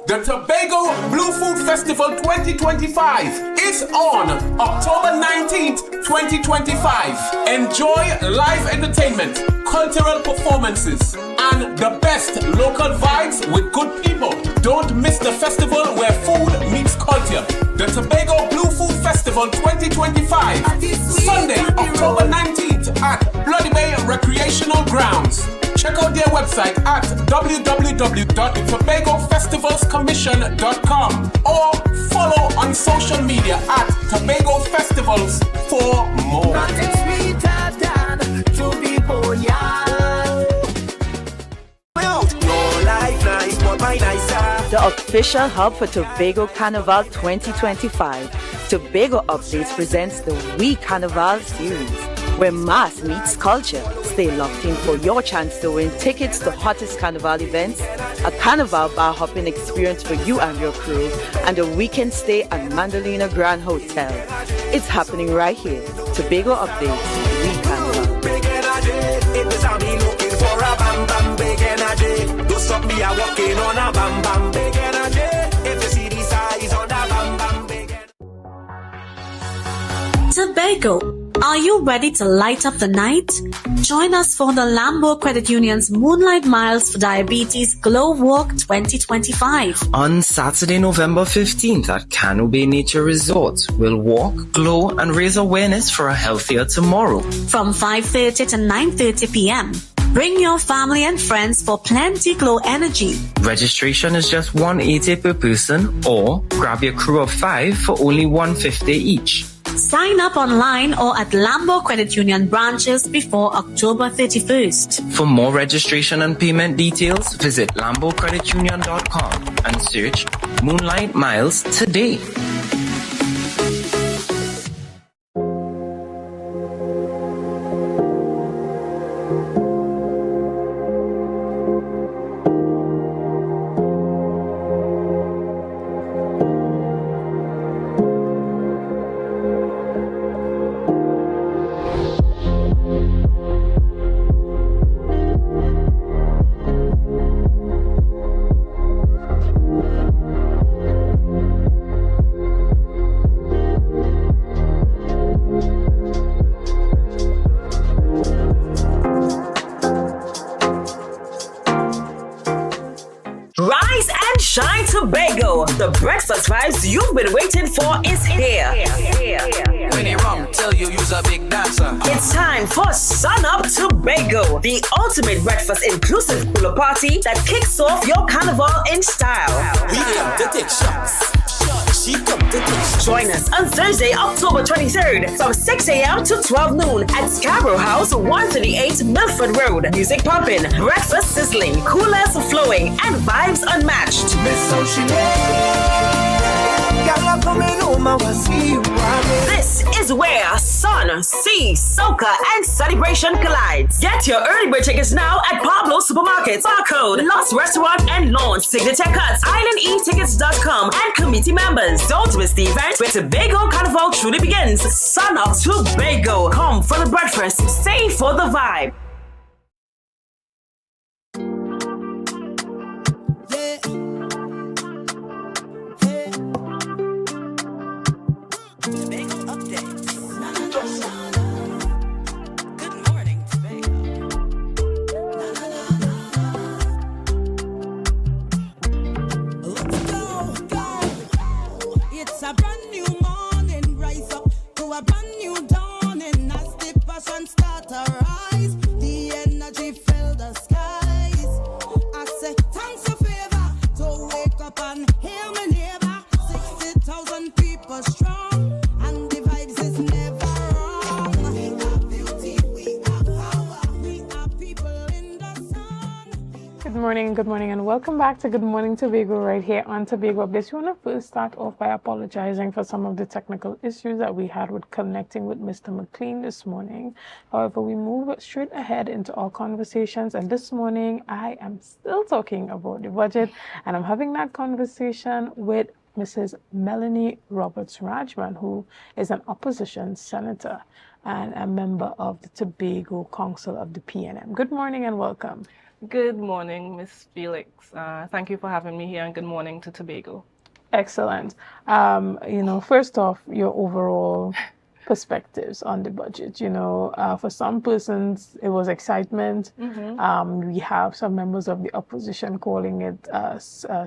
The Tobago Blue Food Festival 2025 is on October 19th, 2025. Enjoy live entertainment, cultural performances, and the best local vibes with good people. Don't miss the festival where food meets culture. The Tobago Blue Food Festival 2025, Sunday, October 19th at Bloody Bay Recreational Grounds. Check out their website at www.tobagofestivalscommission.com or follow on social media at Tobago Festivals for more. The official hub for Tobago Carnival 2025, Tobago Updates presents the We Carnival series, where mass meets culture. Stay locked in for your chance to win tickets to hottest Carnival events, a Carnival bar hopping experience for you and your crew, and a weekend stay at Mandalina Grand Hotel. It's happening right here. Tobago Updates, We Carnival. Big energy, it is I be looking for a bam bam big energy. Do stop me, I'm walking on a bam bam big energy. If you see the size on a bam bam big energy. Tobago. Are you ready to light up the night? Join us for the Lambo Credit Union's Moonlight Miles for Diabetes Glow Walk 2025. On Saturday, November 15th at Cano Bay Nature Resort, we'll walk, glow, and raise awareness for a healthier tomorrow. From 5:30 to 9:30 p.m. Bring your family and friends for plenty glow energy. Registration is just $180 per person, or grab your crew of 5 for only $150 each. Sign up online or at Lambo Credit Union branches before October 31st. For more registration and payment details, visit lambocreditunion.com and search Moonlight Miles today. Shine Tobago, the breakfast vibes you've been waiting for is here. When you rum, tell you you's a big dancer. It's time for Sun Up Tobago, the ultimate breakfast inclusive cooler party that kicks off your carnival in style. We come to take shots. She come to take shots. Join us on Thursday, October 23rd from 6 a.m. to 12 noon at Scarborough House, 138 Milford Road. Music pumping, breakfast sizzling, coolers flowing, and vibes unmatched. This is where sun, sea, soca, and celebration collides. Get your early bird tickets now at Pablo Supermarkets, Barcode, Lost Restaurant and Launch, Signature Cuts, IslandEtickets.com, and committee members. Don't miss the event where Tobago Carnival truly begins. Sun Up Tobago. Come for the breakfast, stay for the vibe. A brand new morning, rise up to a brand new dawning. As the passion start to rise, the energy fill the skies. I say thanks for favor, so wake up and hear me neighbor. 60,000 people strong, and the vibes is never wrong. We are beauty, we are power, we are people in the sun. Good morning, and welcome back to Good Morning Tobago right here on Tobago Updates. We want to first start off by apologizing for some of the technical issues that we had with connecting with Mr. McLean this morning. However, we move straight ahead into our conversations, and this morning I am still talking about the budget, and I'm having that conversation with Mrs. Melanie Roberts Rajman, who is an opposition senator and a member of the Tobago Council of the PNM. Good morning and welcome. Good morning, Ms. Felix. Thank you for having me here, and good morning to Tobago. Excellent. First off, your overall perspectives on the budget. For some persons, it was excitement. Mm-hmm. We have some members of the opposition calling it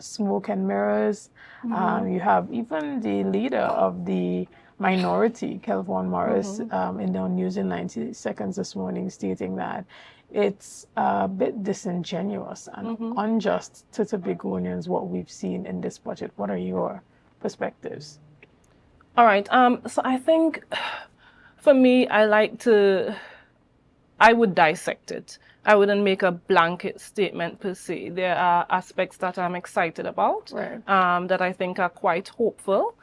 smoke and mirrors. Mm-hmm. You have even the leader of the minority, Kelvon Morris, in the news in 90 seconds this morning, stating that it's a bit disingenuous and unjust to Tobagonians what we've seen in this budget. What are your perspectives? All right. So I think for me, I would dissect it. I wouldn't make a blanket statement per se. There are aspects that I'm excited about, right. That I think are quite hopeful.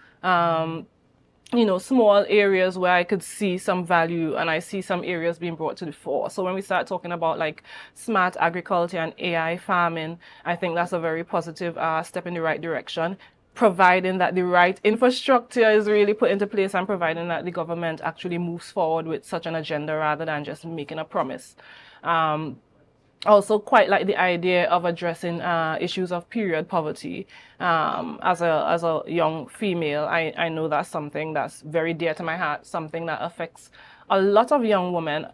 small areas where I could see some value, and I see some areas being brought to the fore. So when we start talking about like smart agriculture and AI farming, I think that's a very positive step in the right direction, providing that the right infrastructure is really put into place and providing that the government actually moves forward with such an agenda rather than just making a promise. Also quite like the idea of addressing issues of period poverty. As a young female, I know that's something that's very dear to my heart, something that affects a lot of young women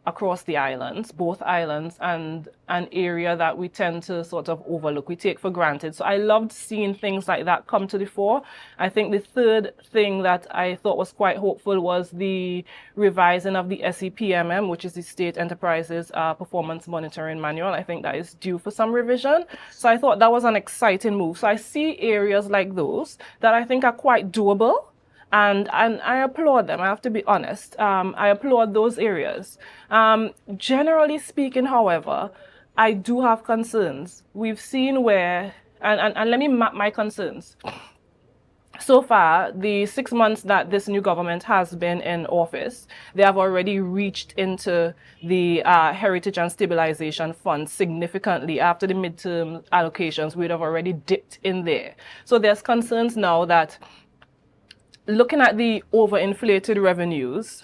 across the islands, both islands, and an area that we tend to sort of overlook, we take for granted. So I loved seeing things like that come to the fore. I think the third thing that I thought was quite hopeful was the revising of the SEPMM, which is the State Enterprises Performance Monitoring Manual. I think that is due for some revision. So I thought that was an exciting move. So I see areas like those that I think are quite doable. And I applaud them, I have to be honest. I applaud those areas. Generally speaking, however, I do have concerns. We've seen where, and let me map my concerns. So far, the 6 months that this new government has been in office, they have already reached into the Heritage and Stabilization Fund significantly. After the midterm allocations, we'd have already dipped in there. So there's concerns now that looking at the overinflated revenues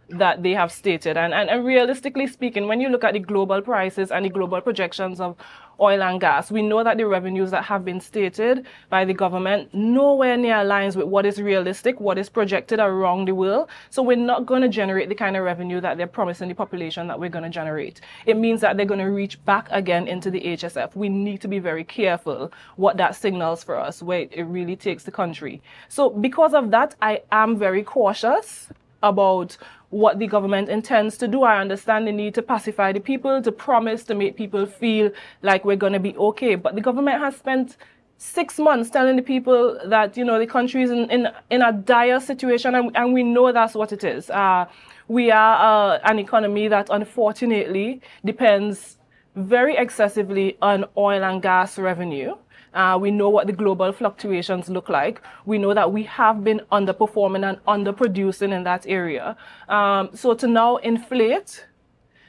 that they have stated, and realistically speaking, when you look at the global prices and the global projections of oil and gas, we know that the revenues that have been stated by the government nowhere near aligns with what is realistic, what is projected around the world. So we're not going to generate the kind of revenue that they're promising the population that we're going to generate. It means that they're going to reach back again into the HSF. We need to be very careful what that signals for us, where it really takes the country. So because of that, I am very cautious about what the government intends to do. I understand the need to pacify the people, to promise to make people feel like we're going to be okay. But the government has spent 6 months telling the people that, the country is in a dire situation, and we know that's what it is. We are an economy that unfortunately depends very excessively on oil and gas revenue. We know what the global fluctuations look like. We know that we have been underperforming and underproducing in that area. So to now inflate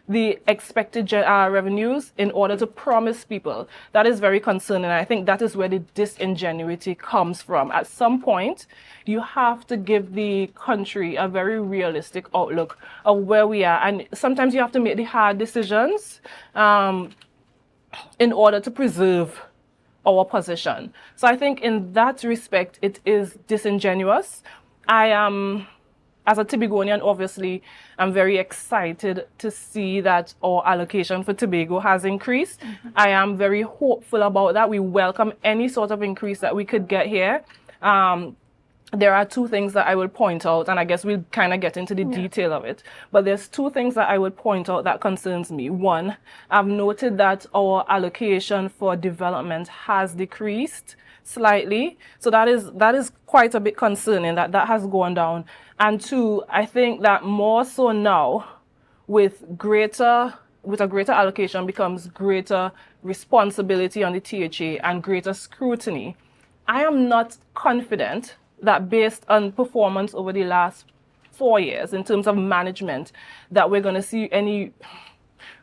the expected revenues in order to promise people, that is very concerning. I think that is where the disingenuity comes from. At some point, you have to give the country a very realistic outlook of where we are. And sometimes you have to make the hard decisions in order to preserve our position. So I think in that respect, it is disingenuous. I am, as a Tobagonian, obviously, I'm very excited to see that our allocation for Tobago has increased. I am very hopeful about that. We welcome any sort of increase that we could get here. There are two things that I will point out, and I guess we'll kind of get into the detail of it. But there's two things that I would point out that concerns me. One, I've noted that our allocation for development has decreased slightly. So that is quite a bit concerning that has gone down. And two, I think that more so now with a greater allocation becomes greater responsibility on the THA and greater scrutiny. I am not confident that based on performance over the last 4 years in terms of management, that we're going to see any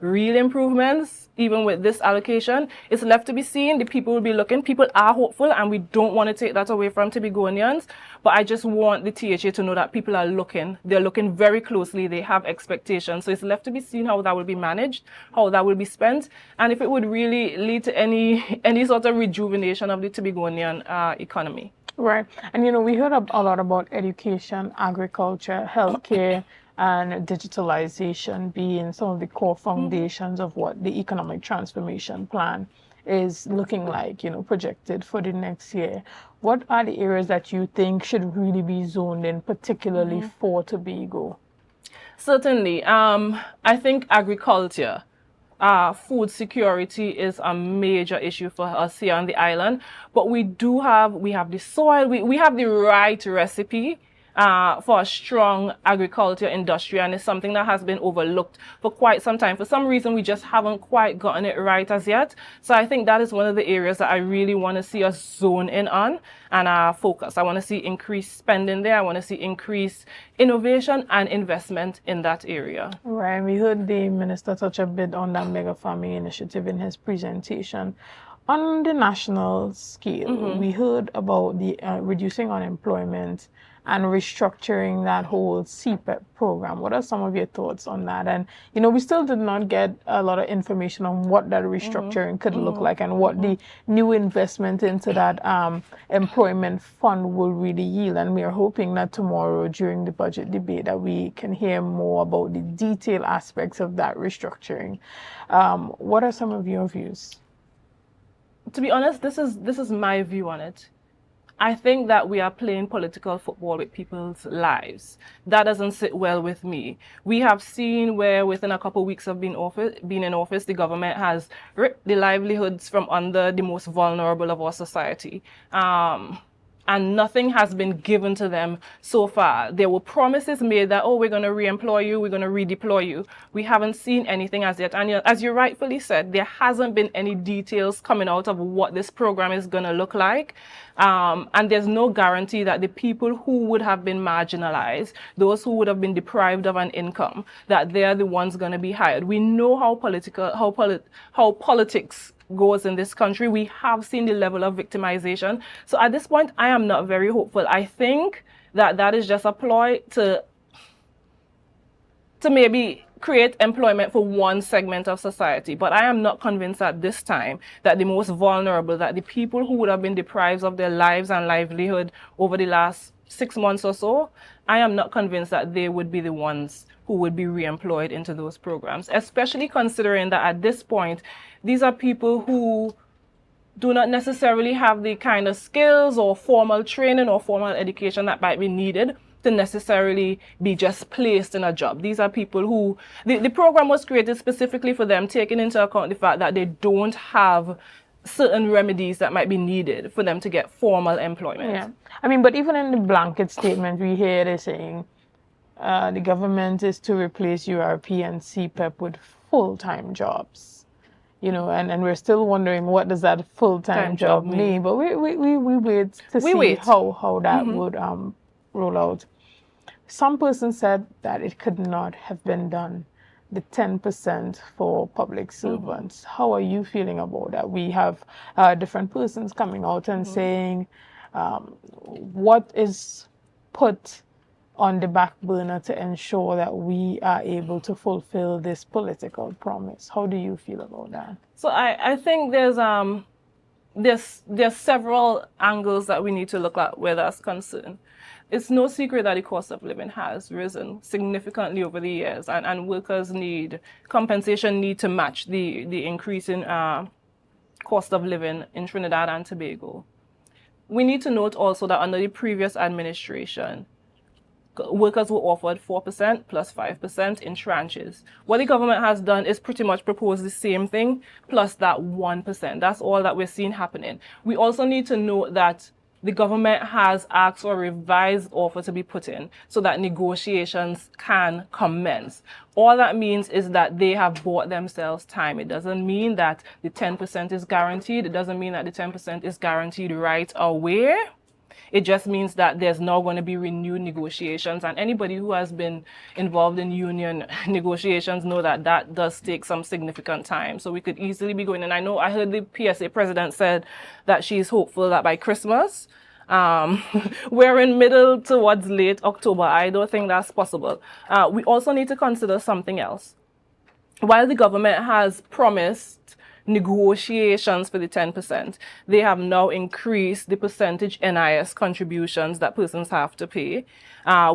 real improvements, even with this allocation. It's left to be seen. The people will be looking. People are hopeful, and we don't want to take that away from Tobagonians. But I just want the THA to know that people are looking. They're looking very closely. They have expectations. So it's left to be seen how that will be managed, how that will be spent, and if it would really lead to any sort of rejuvenation of the Tobagonian economy. Right. And, we heard a lot about education, agriculture, healthcare, and digitalization being some of the core foundations of what the economic transformation plan is looking like, projected for the next year. What are the areas that you think should really be zoned in, particularly for Tobago? Certainly. I think agriculture, food security is a major issue for us here on the island, but we have the soil, we have the right recipe, for a strong agriculture industry, and it's something that has been overlooked for quite some time. For some reason, we just haven't quite gotten it right as yet. So I think that is one of the areas that I really want to see us zone in on and focus. I want to see increased spending there. I want to see increased innovation and investment in that area. Right. We heard the minister touch a bit on that mega farming initiative in his presentation. On the national scale, we heard about the reducing unemployment and restructuring that whole CPEP program. What are some of your thoughts on that? And, you know, we still did not get a lot of information on what that restructuring could look like and what the new investment into that employment fund will really yield. And we are hoping that tomorrow during the budget debate that we can hear more about the detailed aspects of that restructuring. What are some of your views? To be honest, this is my view on it. I think that we are playing political football with people's lives. That doesn't sit well with me. We have seen where within a couple of weeks of being in office, the government has ripped the livelihoods from under the most vulnerable of our society. And nothing has been given to them so far. There were promises made that, oh, we're going to re-employ you, we're going to redeploy you. We haven't seen anything as yet. And as you rightfully said, there hasn't been any details coming out of what this program is going to look like. And there's no guarantee that the people who would have been marginalized, those who would have been deprived of an income, that they're the ones going to be hired. We know how politics goes in this country. We have seen the level of victimization. So at this point, I am not very hopeful. I think that that is just a ploy to maybe create employment for one segment of society. But I am not convinced at this time that the most vulnerable, that the people who would have been deprived of their lives and livelihood over the last 6 months or so, I am not convinced that they would be the ones who would be re-employed into those programs, especially considering that at this point, these are people who do not necessarily have the kind of skills or formal training or formal education that might be needed to necessarily be just placed in a job. These are people who, the program was created specifically for them, taking into account the fact that they don't have certain remedies that might be needed for them to get formal employment. Yeah. I mean, but even in the blanket statement, we hear they saying the government is to replace URP and CPEP with full-time jobs. You know, and we're still wondering what does that full-time job mean. But we wait to see how that would roll out. Some person said that it could not have been done, the 10% for public servants. How are you feeling about that? We have different persons coming out and saying what is put on the back burner to ensure that we are able to fulfill this political promise. How do you feel about that? So I think there's several angles that we need to look at where that's concerned. It's no secret that the cost of living has risen significantly over the years, and workers need compensation, need to match the increase in cost of living in Trinidad and Tobago. We need to note also that under the previous administration, workers were offered 4% plus 5% in tranches. What the government has done is pretty much propose the same thing plus that 1%. That's all that we're seeing happening. We also need to note that the government has asked for a revised offer to be put in so that negotiations can commence. All that means is that they have bought themselves time. It doesn't mean that the 10% is guaranteed. It doesn't mean that the 10% is guaranteed right away. It just means that there's now going to be renewed negotiations, and anybody who has been involved in union negotiations know that that does take some significant time. So we could easily be going, and I heard the PSA president said that she's hopeful that by Christmas, we're in middle towards late October. I don't think that's possible. We also need to consider something else. While the government has promised negotiations for the 10%, they have now increased the percentage NIS contributions that persons have to pay.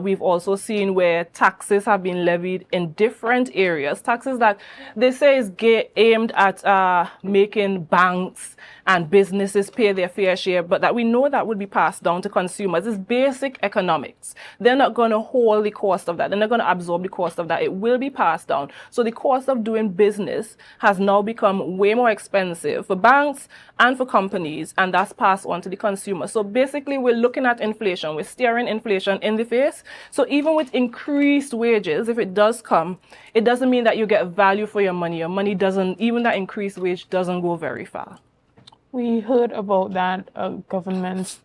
We've also seen where taxes have been levied in different areas, taxes that they say is aimed at making banks and businesses pay their fair share, but that we know that would be passed down to consumers. It's basic economics. They're not going to hold the cost of that. They're not going to absorb the cost of that. It will be passed down. So the cost of doing business has now become way more expensive for banks and for companies, and that's passed on to the consumer. So basically, we're looking at inflation. We're staring inflation in the face. So even with increased wages, if it does come, it doesn't mean that you get value for your money. Your money doesn't, even that increased wage doesn't go very far. We heard about that government's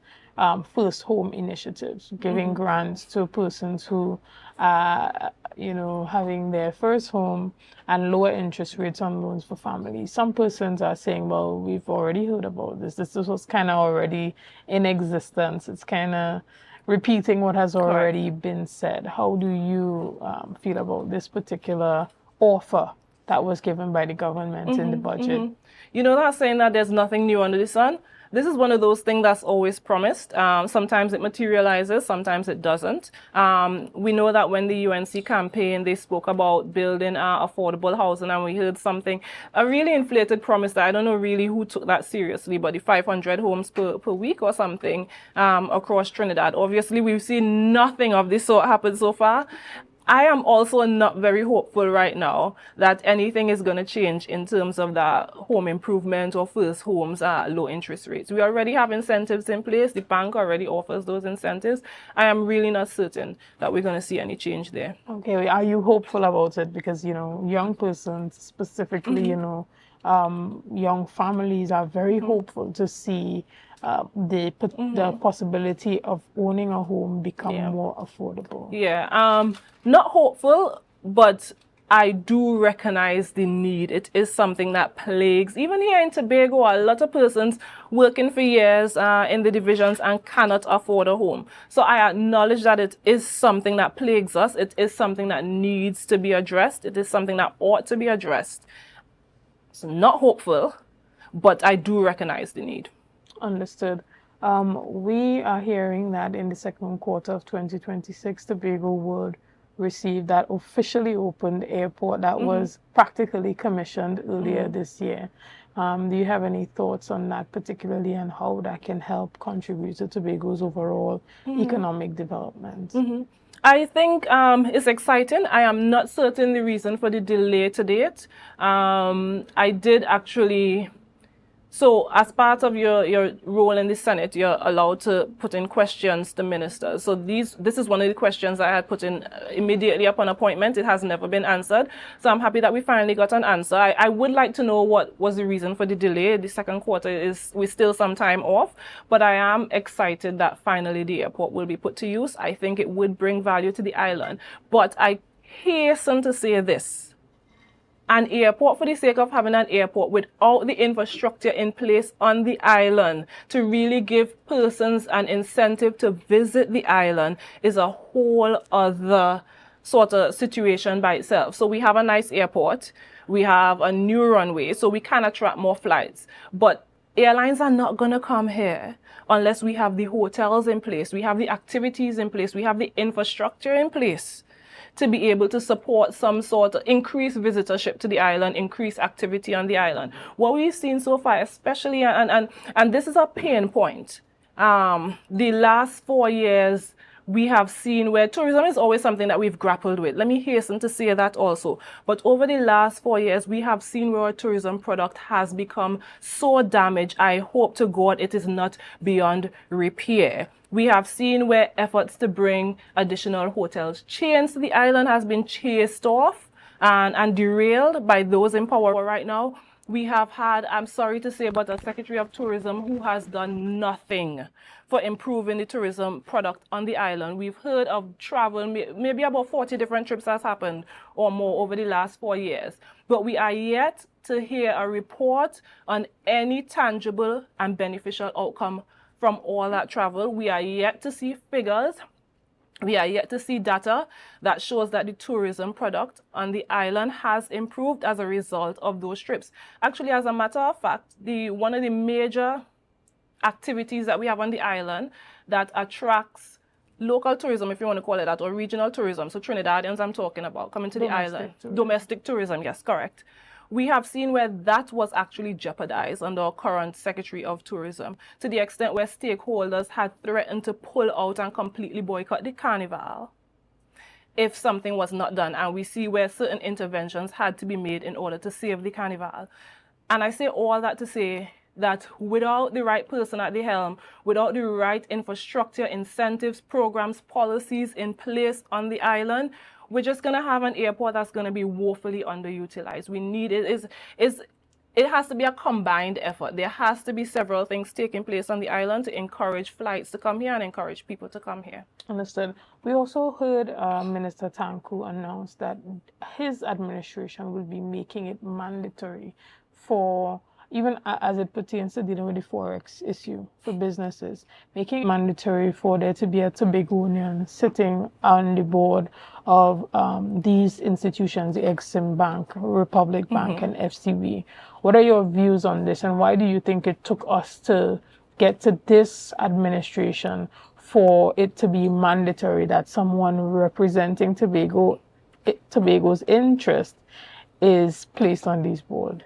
first home initiatives, giving grants to persons who are, having their first home and lower interest rates on loans for families. Some persons are saying, well, we've already heard about this. This was kind of already in existence. It's kind of repeating what has already been said. How do you feel about this particular offer that was given by the government in the budget? You know that saying that there's nothing new under the sun? This is one of those things that's always promised. Sometimes it materializes, sometimes it doesn't. We know that when the UNC campaign, they spoke about building affordable housing, and we heard a really inflated promise that I don't know really who took that seriously, but the 500 homes per week or something across Trinidad. Obviously, we've seen nothing of this sort happen so far. I am also not very hopeful right now that anything is going to change in terms of the home improvement or first homes low interest rates. We already have incentives in place. The bank already offers those incentives. I am really not certain that we're going to see any change there. Okay, are you hopeful about it? Because, young persons, specifically, young families are very hopeful to see the possibility of owning a home become more affordable. Yeah, not hopeful, but I do recognize the need. It is something that plagues, even here in Tobago, a lot of persons working for years in the divisions and cannot afford a home. So I acknowledge that it is something that plagues us. It is something that needs to be addressed. It is something that ought to be addressed. So not hopeful, but I do recognize the need. Understood. We are hearing that in the second quarter of 2026, Tobago would receive that officially opened airport that was practically commissioned earlier this year. Do you have any thoughts on that particularly, and how that can help contribute to Tobago's overall economic development? I think it's exciting. I am not certain the reason for the delay to date. I did actually... So as part of your role in the Senate, you're allowed to put in questions to ministers. So this is one of the questions I had put in immediately upon appointment. It has never been answered. So I'm happy that we finally got an answer. I would like to know what was the reason for the delay. The second quarter we're still some time off, but I am excited that finally the airport will be put to use. I think it would bring value to the island. But I hasten to say this. An airport, for the sake of having an airport without the infrastructure in place on the island to really give persons an incentive to visit the island, is a whole other sort of situation by itself. So we have a nice airport, we have a new runway, so we can attract more flights. But airlines are not going to come here unless we have the hotels in place, we have the activities in place, we have the infrastructure in place to be able to support some sort of increased visitorship to the island, increased activity on the island. What we've seen so far, especially, and this is a pain point, the last 4 years, we have seen where tourism is always something that we've grappled with. Let me hasten to say that also. But over the last 4 years, we have seen where our tourism product has become so damaged. I hope to God it is not beyond repair. We have seen where efforts to bring additional hotels chains to the island has been chased off and derailed by those in power right now. We have had, I'm sorry to say, but a Secretary of Tourism who has done nothing for improving the tourism product on the island. We've heard of travel, maybe about 40 different trips has happened or more over the last 4 years. But we are yet to hear a report on any tangible and beneficial outcome from all that travel. We are yet to see figures. We are yet to see data that shows that the tourism product on the island has improved as a result of those trips. Actually, as a matter of fact, one of the major activities that we have on the island that attracts local tourism, if you want to call it that, or regional tourism, so Trinidadians I'm talking about, coming to the island. Domestic tourism, yes, correct. We have seen where that was actually jeopardized under our current Secretary of Tourism, to the extent where stakeholders had threatened to pull out and completely boycott the carnival if something was not done. And we see where certain interventions had to be made in order to save the carnival. And I say all that to say that without the right person at the helm, without the right infrastructure, incentives, programs, policies in place on the island, we're just going to have an airport that's going to be woefully underutilized. We need it. It has to be a combined effort. There has to be several things taking place on the island to encourage flights to come here and encourage people to come here. Understood. We also heard Minister Tanku announce that his administration will be making it mandatory for, even as it pertains to dealing with the Forex issue for businesses, making it mandatory for there to be a Tobagonian sitting on the board of these institutions, the Exim Bank, Republic Bank, and FCB. What are your views on this, and why do you think it took us to get to this administration for it to be mandatory that someone representing Tobago's interest is placed on this board?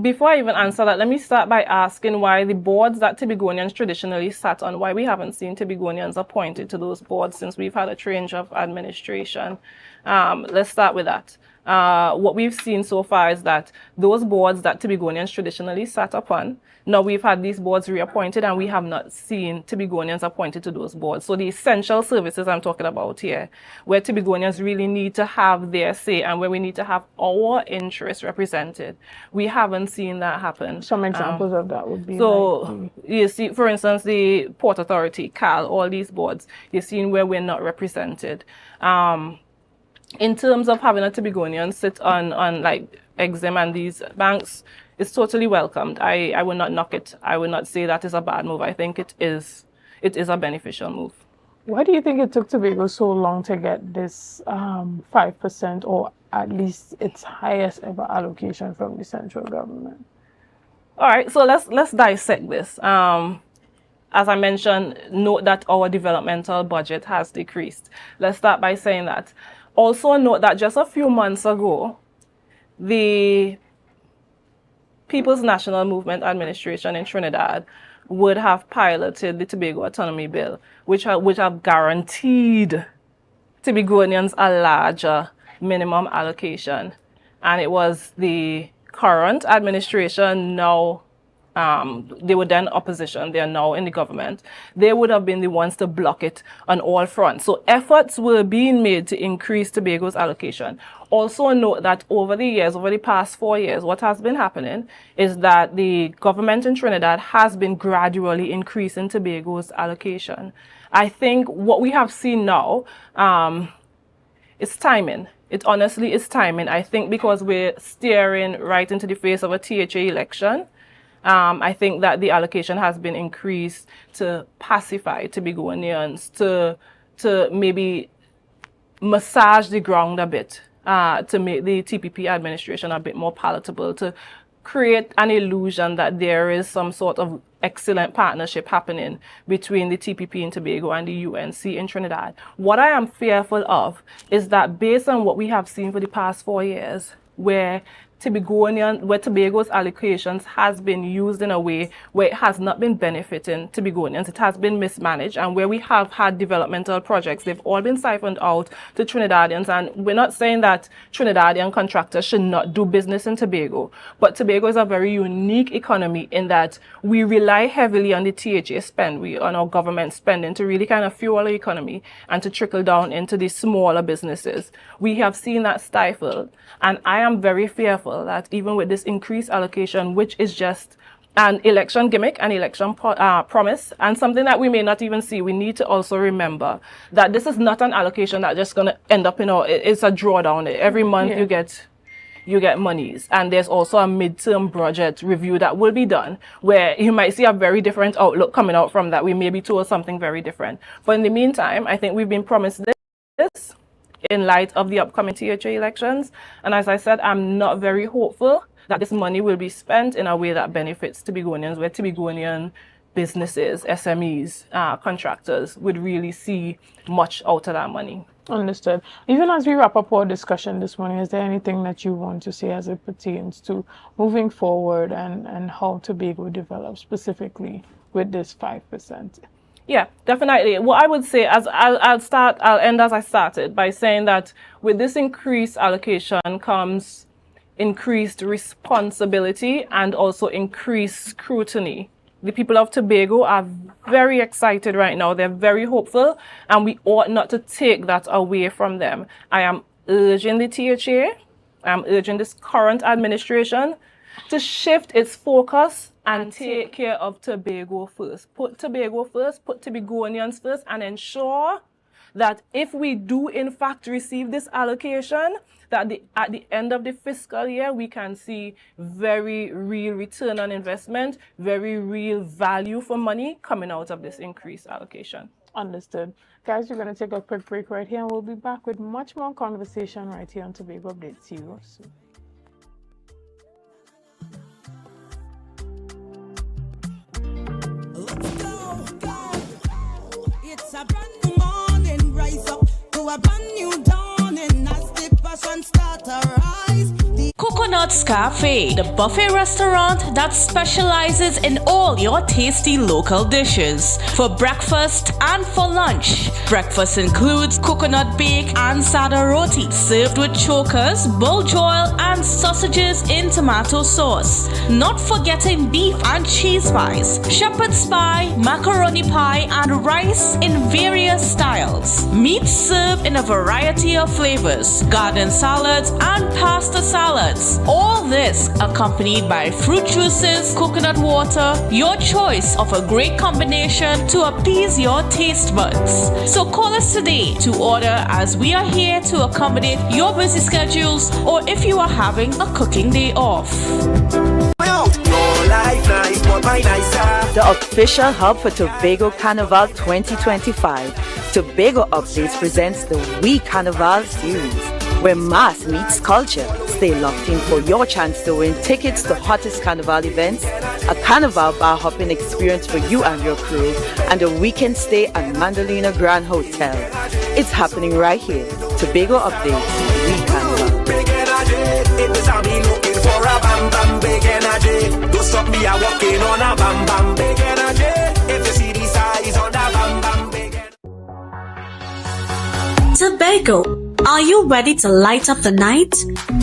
Before I even answer that, let me start by asking why the boards that Tobagonians traditionally sat on, why we haven't seen Tobagonians appointed to those boards since we've had a change of administration. Let's start with that. What we've seen so far is that those boards that Tobagonians traditionally sat upon, now we've had these boards reappointed and we have not seen Tobagonians appointed to those boards. So the essential services I'm talking about here, where Tobagonians really need to have their say and where we need to have our interests represented, we haven't seen that happen. Some examples of that would be you see, for instance, the Port Authority, CAL, all these boards, you're seeing where we're not represented. In terms of having a Tobagonian sit on like Exim and these banks, it's totally welcomed. I will not knock it. I will not say that is a bad move. I think it is a beneficial move. Why do you think it took Tobago so long to get this 5% or at least its highest ever allocation from the central government? All right, so let's dissect this. As I mentioned, note that our developmental budget has decreased. Let's start by saying that. Also note that just a few months ago, the People's National Movement Administration in Trinidad would have piloted the Tobago Autonomy Bill, which have guaranteed Tobagonians a larger minimum allocation. And it was the current administration, now they were then opposition, they are now in the government. They would have been the ones to block it on all fronts. So efforts were being made to increase Tobago's allocation. Also note that over the past 4 years, what has been happening is that the government in Trinidad has been gradually increasing Tobago's allocation. I think what we have seen now is timing. It honestly is timing. I think because we're staring right into the face of a THA election, I think that the allocation has been increased to pacify Tobagonians, to maybe massage the ground a bit, to make the TPP administration a bit more palatable, to create an illusion that there is some sort of excellent partnership happening between the TPP in Tobago and the UNC in Trinidad. What I am fearful of is that based on what we have seen for the past 4 years, where Tobago's allocations has been used in a way where it has not been benefiting Tobagonians, it has been mismanaged, and where we have had developmental projects, they've all been siphoned out to Trinidadians. And we're not saying that Trinidadian contractors should not do business in Tobago, but Tobago is a very unique economy in that we rely heavily on the THA spend, on our government spending to really kind of fuel our economy and to trickle down into the smaller businesses. We have seen that stifled, and I am very fearful that even with this increased allocation, which is just an election gimmick, an election promise, and something that we may not even see, we need to also remember that this is not an allocation that's just going to end up it's a drawdown. Every month you get monies, and there's also a midterm budget review that will be done where you might see a very different outlook coming out from that. We may be told something very different, but in the meantime, I think we've been promised this in light of the upcoming THA elections. And as I said, I'm not very hopeful that this money will be spent in a way that benefits Tobagonians, where Tobagonian businesses, SMEs, contractors would really see much out of that money. Understood. Even as we wrap up our discussion this morning, is there anything that you want to say as it pertains to moving forward and how Tobago develops specifically with this 5%? Yeah, definitely. What I would say, I'll end as I started by saying that with this increased allocation comes increased responsibility and also increased scrutiny. The people of Tobago are very excited right now. They're very hopeful, and we ought not to take that away from them. I am urging the THA, I'm urging this current administration to shift its focus and take care of Tobago first. Put Tobago first, put Tobagonians first, and ensure that if we do in fact receive this allocation, that at the end of the fiscal year, we can see very real return on investment, very real value for money coming out of this increased allocation. Understood. Guys, we're going to take a quick break right here, and we'll be back with much more conversation right here on Tobago Updates. See you soon. It's a brand new morning, rise up to a brand new dawning as the passion start to rise. Coconut's Cafe, the buffet restaurant that specializes in all your tasty local dishes. For breakfast and for lunch. Breakfast includes coconut bake and sada roti, served with chokers, buljoil, and sausages in tomato sauce. Not forgetting beef and cheese pies, shepherd's pie, macaroni pie, and rice in various styles. Meat served in a variety of flavors, garden salads, and pasta salads. All this accompanied by fruit juices, coconut water, your choice of a great combination to appease your taste buds. So call us today to order, as we are here to accommodate your busy schedules or if you are having a cooking day off. The official hub for Tobago Carnival 2025. Tobago Updates presents the We Carnival series, where mass meets culture. Stay locked in for your chance to win tickets to hottest carnival events, a carnival bar hopping experience for you and your crew, and a weekend stay at Mandalina Grand Hotel. It's happening right here. Tobago Updates, We Carnival. It is me looking for a bam bam big energy. Don't stop me, I'm walking on a bam bam big energy. If you see the size on that bam bam big energy. Tobago, are you ready to light up the night?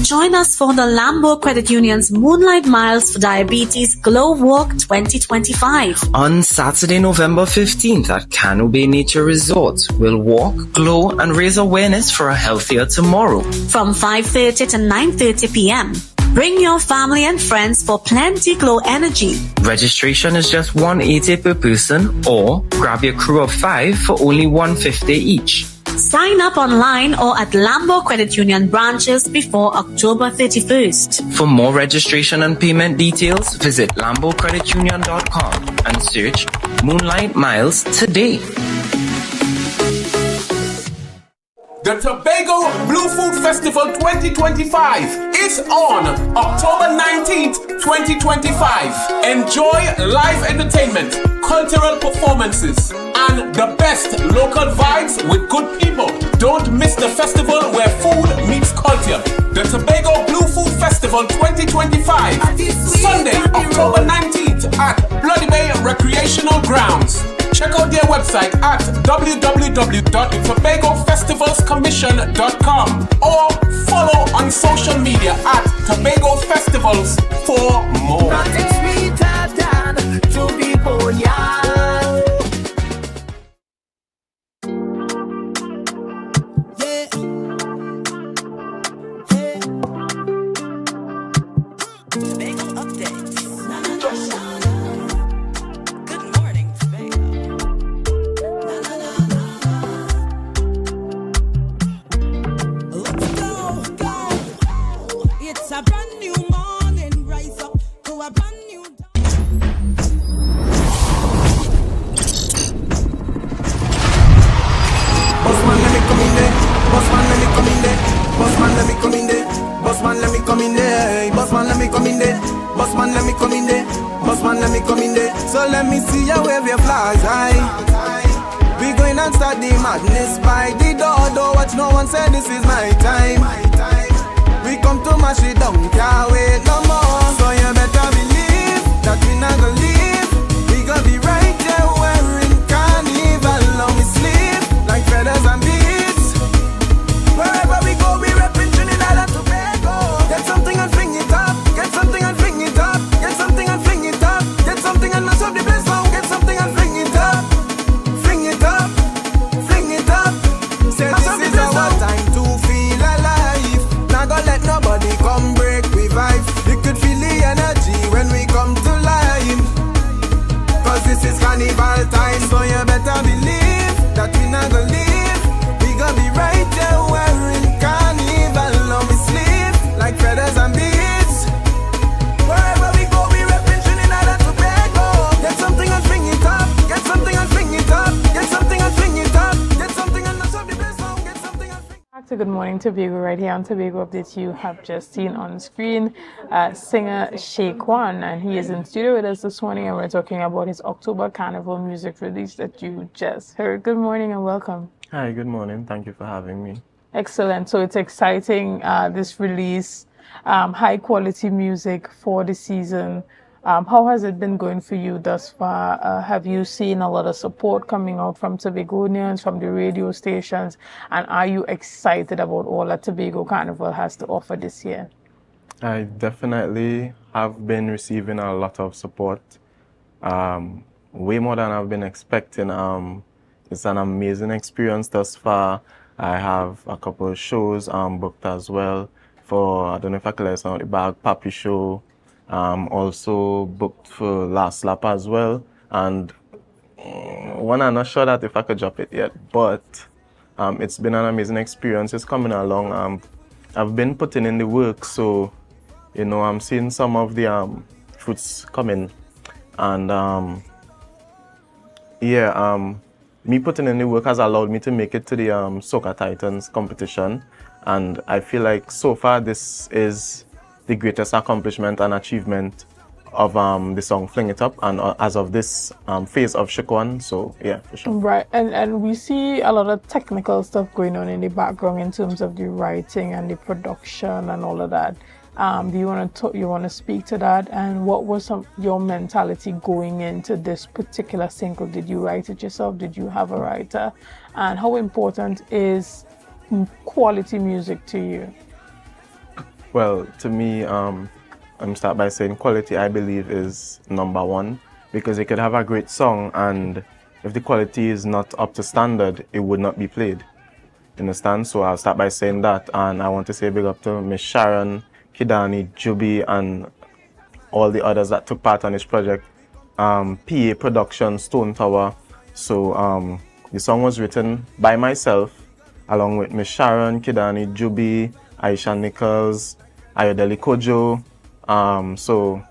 Join us for the Lambo Credit Union's Moonlight Miles for Diabetes Glow Walk 2025. On Saturday, November 15th at Cano Bay Nature Resort, we'll walk, glow, and raise awareness for a healthier tomorrow. From 5:30 to 9:30 p.m. Bring your family and friends for plenty glow energy. Registration is just $180 per person, or grab your crew of 5 for only $150 each. Sign up online or at Lambo Credit Union branches before October 31st. For more registration and payment details, visit lambocreditunion.com and search Moonlight Miles today. The Tobago Blue Food Festival 2025 is on October 19th, 2025. Enjoy live entertainment, cultural performances, and the best local vibes with good people. Don't miss the festival where food meets culture. The Tobago Blue Food Festival 2025, Sunday, October 19th at Bloody Bay Recreational Grounds. Check out their website at www.tobagofestivalscommission.com or follow on social media at Tobago Festivals for more. Nothing sweeter than to be born young. Tobago Updates. Good morning, Tobago. Let's go. It's a brand new morning, rise up to a brand new Bossman, let me come in there. Bossman, let me come in there. Bossman, let me come in there. Bossman, let me come in there. Bossman, let me come in there. Bossman, let me come in there. Bossman, let me come in there. So let me see you wave your flags high. We going and start the madness by the door. Don't watch no one say this is my time. We come to mash it down, can't wait no more. So you better believe that we not gonna leave. We gonna be right there wearing carnival. Now we sleep like feathers and beads. Wherever we go, we reppin' Trinidad and Tobago. Get something and finger. to Good Morning Tobago right here on Tobago Update. You have just seen on screen singer Shaquan, and he is in studio with us this morning, and we're talking about his October Carnival music release that you just heard. Good morning and welcome. Hi, good morning. Thank you for having me. Excellent. So it's exciting, this release, high quality music for the season. How has it been going for you thus far? Have you seen a lot of support coming out from Tobagonians, from the radio stations? And are you excited about all that Tobago Carnival has to offer this year? I definitely have been receiving a lot of support, way more than I've been expecting. It's an amazing experience thus far. I have a couple of shows booked as well for, I don't know if I can let you know, the Bag Papi show. Also booked for Last Lap as well, and one I'm not sure that if I could drop it yet, but it's been an amazing experience. It's coming along. I've been putting in the work, so you know I'm seeing some of the fruits coming, and me putting in the work has allowed me to make it to the Soca Titans competition, and I feel like so far this is the greatest accomplishment and achievement of the song Fling It Up, and as of this phase of Shaquan, so yeah, for sure. Right, and we see a lot of technical stuff going on in the background in terms of the writing and the production and all of that. Do you want to speak to that, and what was your mentality going into this particular single? Did you write it yourself? Did you have a writer? And how important is quality music to you? Well, to me, I'm start by saying quality, I believe, is number one, because you could have a great song, and if the quality is not up to standard, it would not be played. You understand? So I'll start by saying that, and I want to say big up to Miss Sharon, Kidani, Juby, and all the others that took part on this project. PA Production, Stone Tower. So the song was written by myself, along with Miss Sharon, Kidani, Juby, Aisha Nichols, Ayodele Kojo. So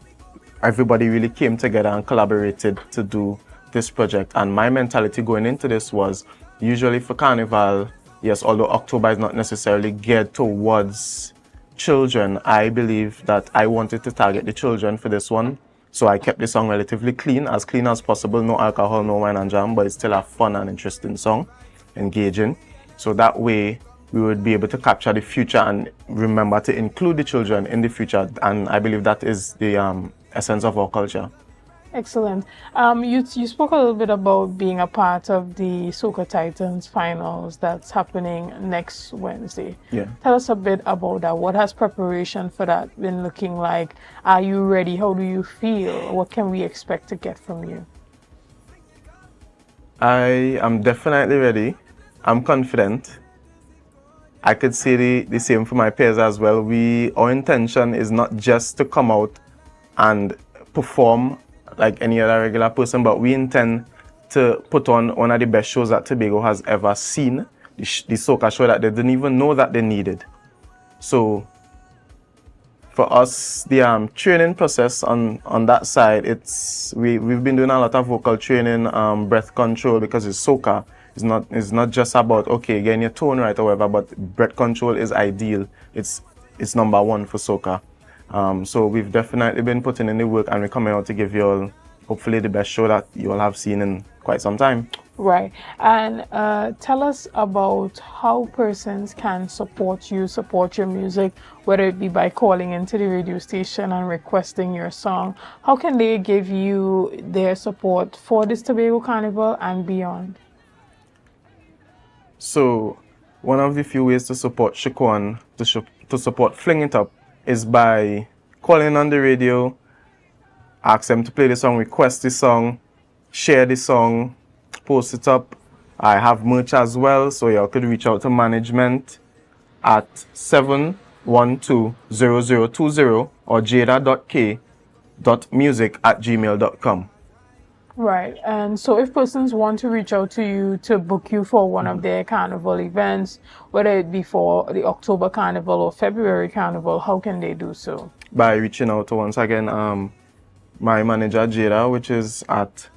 everybody really came together and collaborated to do this project. And my mentality going into this was, usually for Carnival, yes, although October is not necessarily geared towards children, I believe that I wanted to target the children for this one. So I kept the song relatively clean as possible, no alcohol, no wine and jam, but it's still a fun and interesting song, engaging. So that way, we would be able to capture the future and remember to include the children in the future. And I believe that is the essence of our culture. Excellent. You spoke a little bit about being a part of the Soca Titans finals that's happening next Wednesday. Yeah. Tell us a bit about that. What has preparation for that been looking like? Are you ready? How do you feel? What can we expect to get from you? I am definitely ready. I'm confident. I could say the same for my peers as well. Our intention is not just to come out and perform like any other regular person, but we intend to put on one of the best shows that Tobago has ever seen. The Soca show that they didn't even know that they needed. So for us, the training process on that side, we've been doing a lot of vocal training, breath control, because it's Soca. It's not just about, okay, getting your tone right or whatever, but breath control is ideal. It's number one for Soca. So we've definitely been putting in the work, and we're coming out to give you all, hopefully, the best show that you all have seen in quite some time. Right. And tell us about how persons can support you, support your music, whether it be by calling into the radio station and requesting your song. How can they give you their support for this Tobago Carnival and beyond? So one of the few ways to support Shaquan, to support Fling It Up, is by calling on the radio, ask them to play the song, request the song, share the song, post it up. I have merch as well, so y'all could reach out to management at 712-0020 or jada.k.music@gmail.com. Right. And so if persons want to reach out to you to book you for one of their carnival events, whether it be for the October Carnival or February Carnival, how can they do so? By reaching out to, once again, my manager Jada, which is at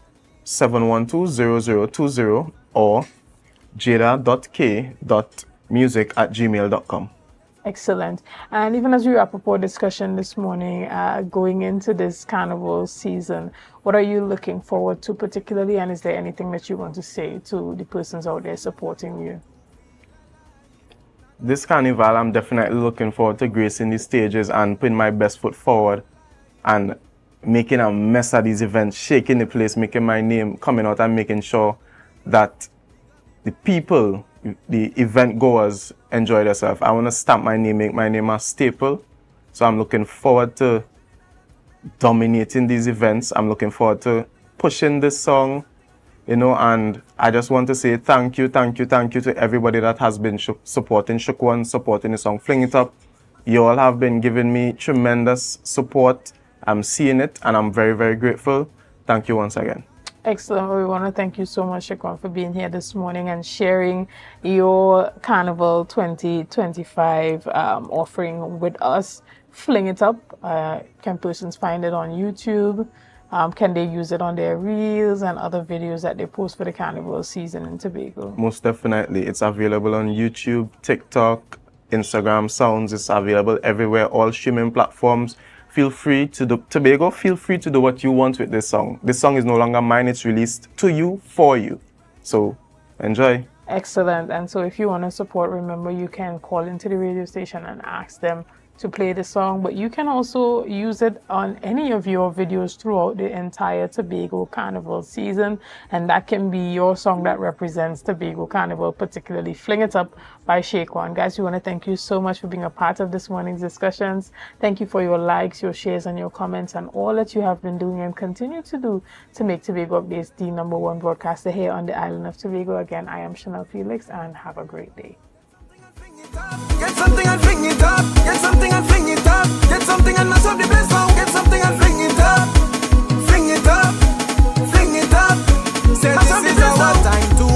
712-0020 or jada.k.music music@gmail.com. Excellent. And even as we wrap up our discussion this morning, going into this carnival season, what are you looking forward to particularly? And is there anything that you want to say to the persons out there supporting you? This carnival, I'm definitely looking forward to gracing these stages and putting my best foot forward and making a mess of these events, shaking the place, making my name coming out and making sure that the people, the event goers, enjoy themselves. I want to stamp my name, make my name a staple. So I'm looking forward to dominating these events. I'm looking forward to pushing this song, and I just want to say thank you to everybody that has been supporting Shook One, supporting the song Fling It Up. You all have been giving me tremendous support. I'm seeing it and I'm very, very grateful. Thank you once again. Excellent. We want to thank you so much, Shook One, for being here this morning and sharing your Carnival 2025 offering with us. Fling It Up. Can persons find it on YouTube? Can they use it on their reels and other videos that they post for the carnival season in Tobago? Most definitely. It's available on YouTube, TikTok, Instagram, Sounds. It's available everywhere, all streaming platforms. Feel free to do, Tobago, feel free to do what you want with this song. This song is no longer mine, it's released to you, for you. So, enjoy. Excellent. And so if you want to support, remember you can call into the radio station and ask them to play the song, but you can also use it on any of your videos throughout the entire Tobago Carnival season, and that can be your song that represents Tobago Carnival, particularly Fling It Up by Shook One. Guys, we want to thank you so much for being a part of this morning's discussions. Thank you for your likes, your shares, and your comments, and all that you have been doing and continue to do to make Tobago Updates the #1 broadcaster here on the island of Tobago. Again, I am Chanel Felix, and have a great day. Get something and fling it up. Get something and fling it up. Get something and mash up the place now. Get something and fling it up. Fling it up. Fling it up. Say this is our time to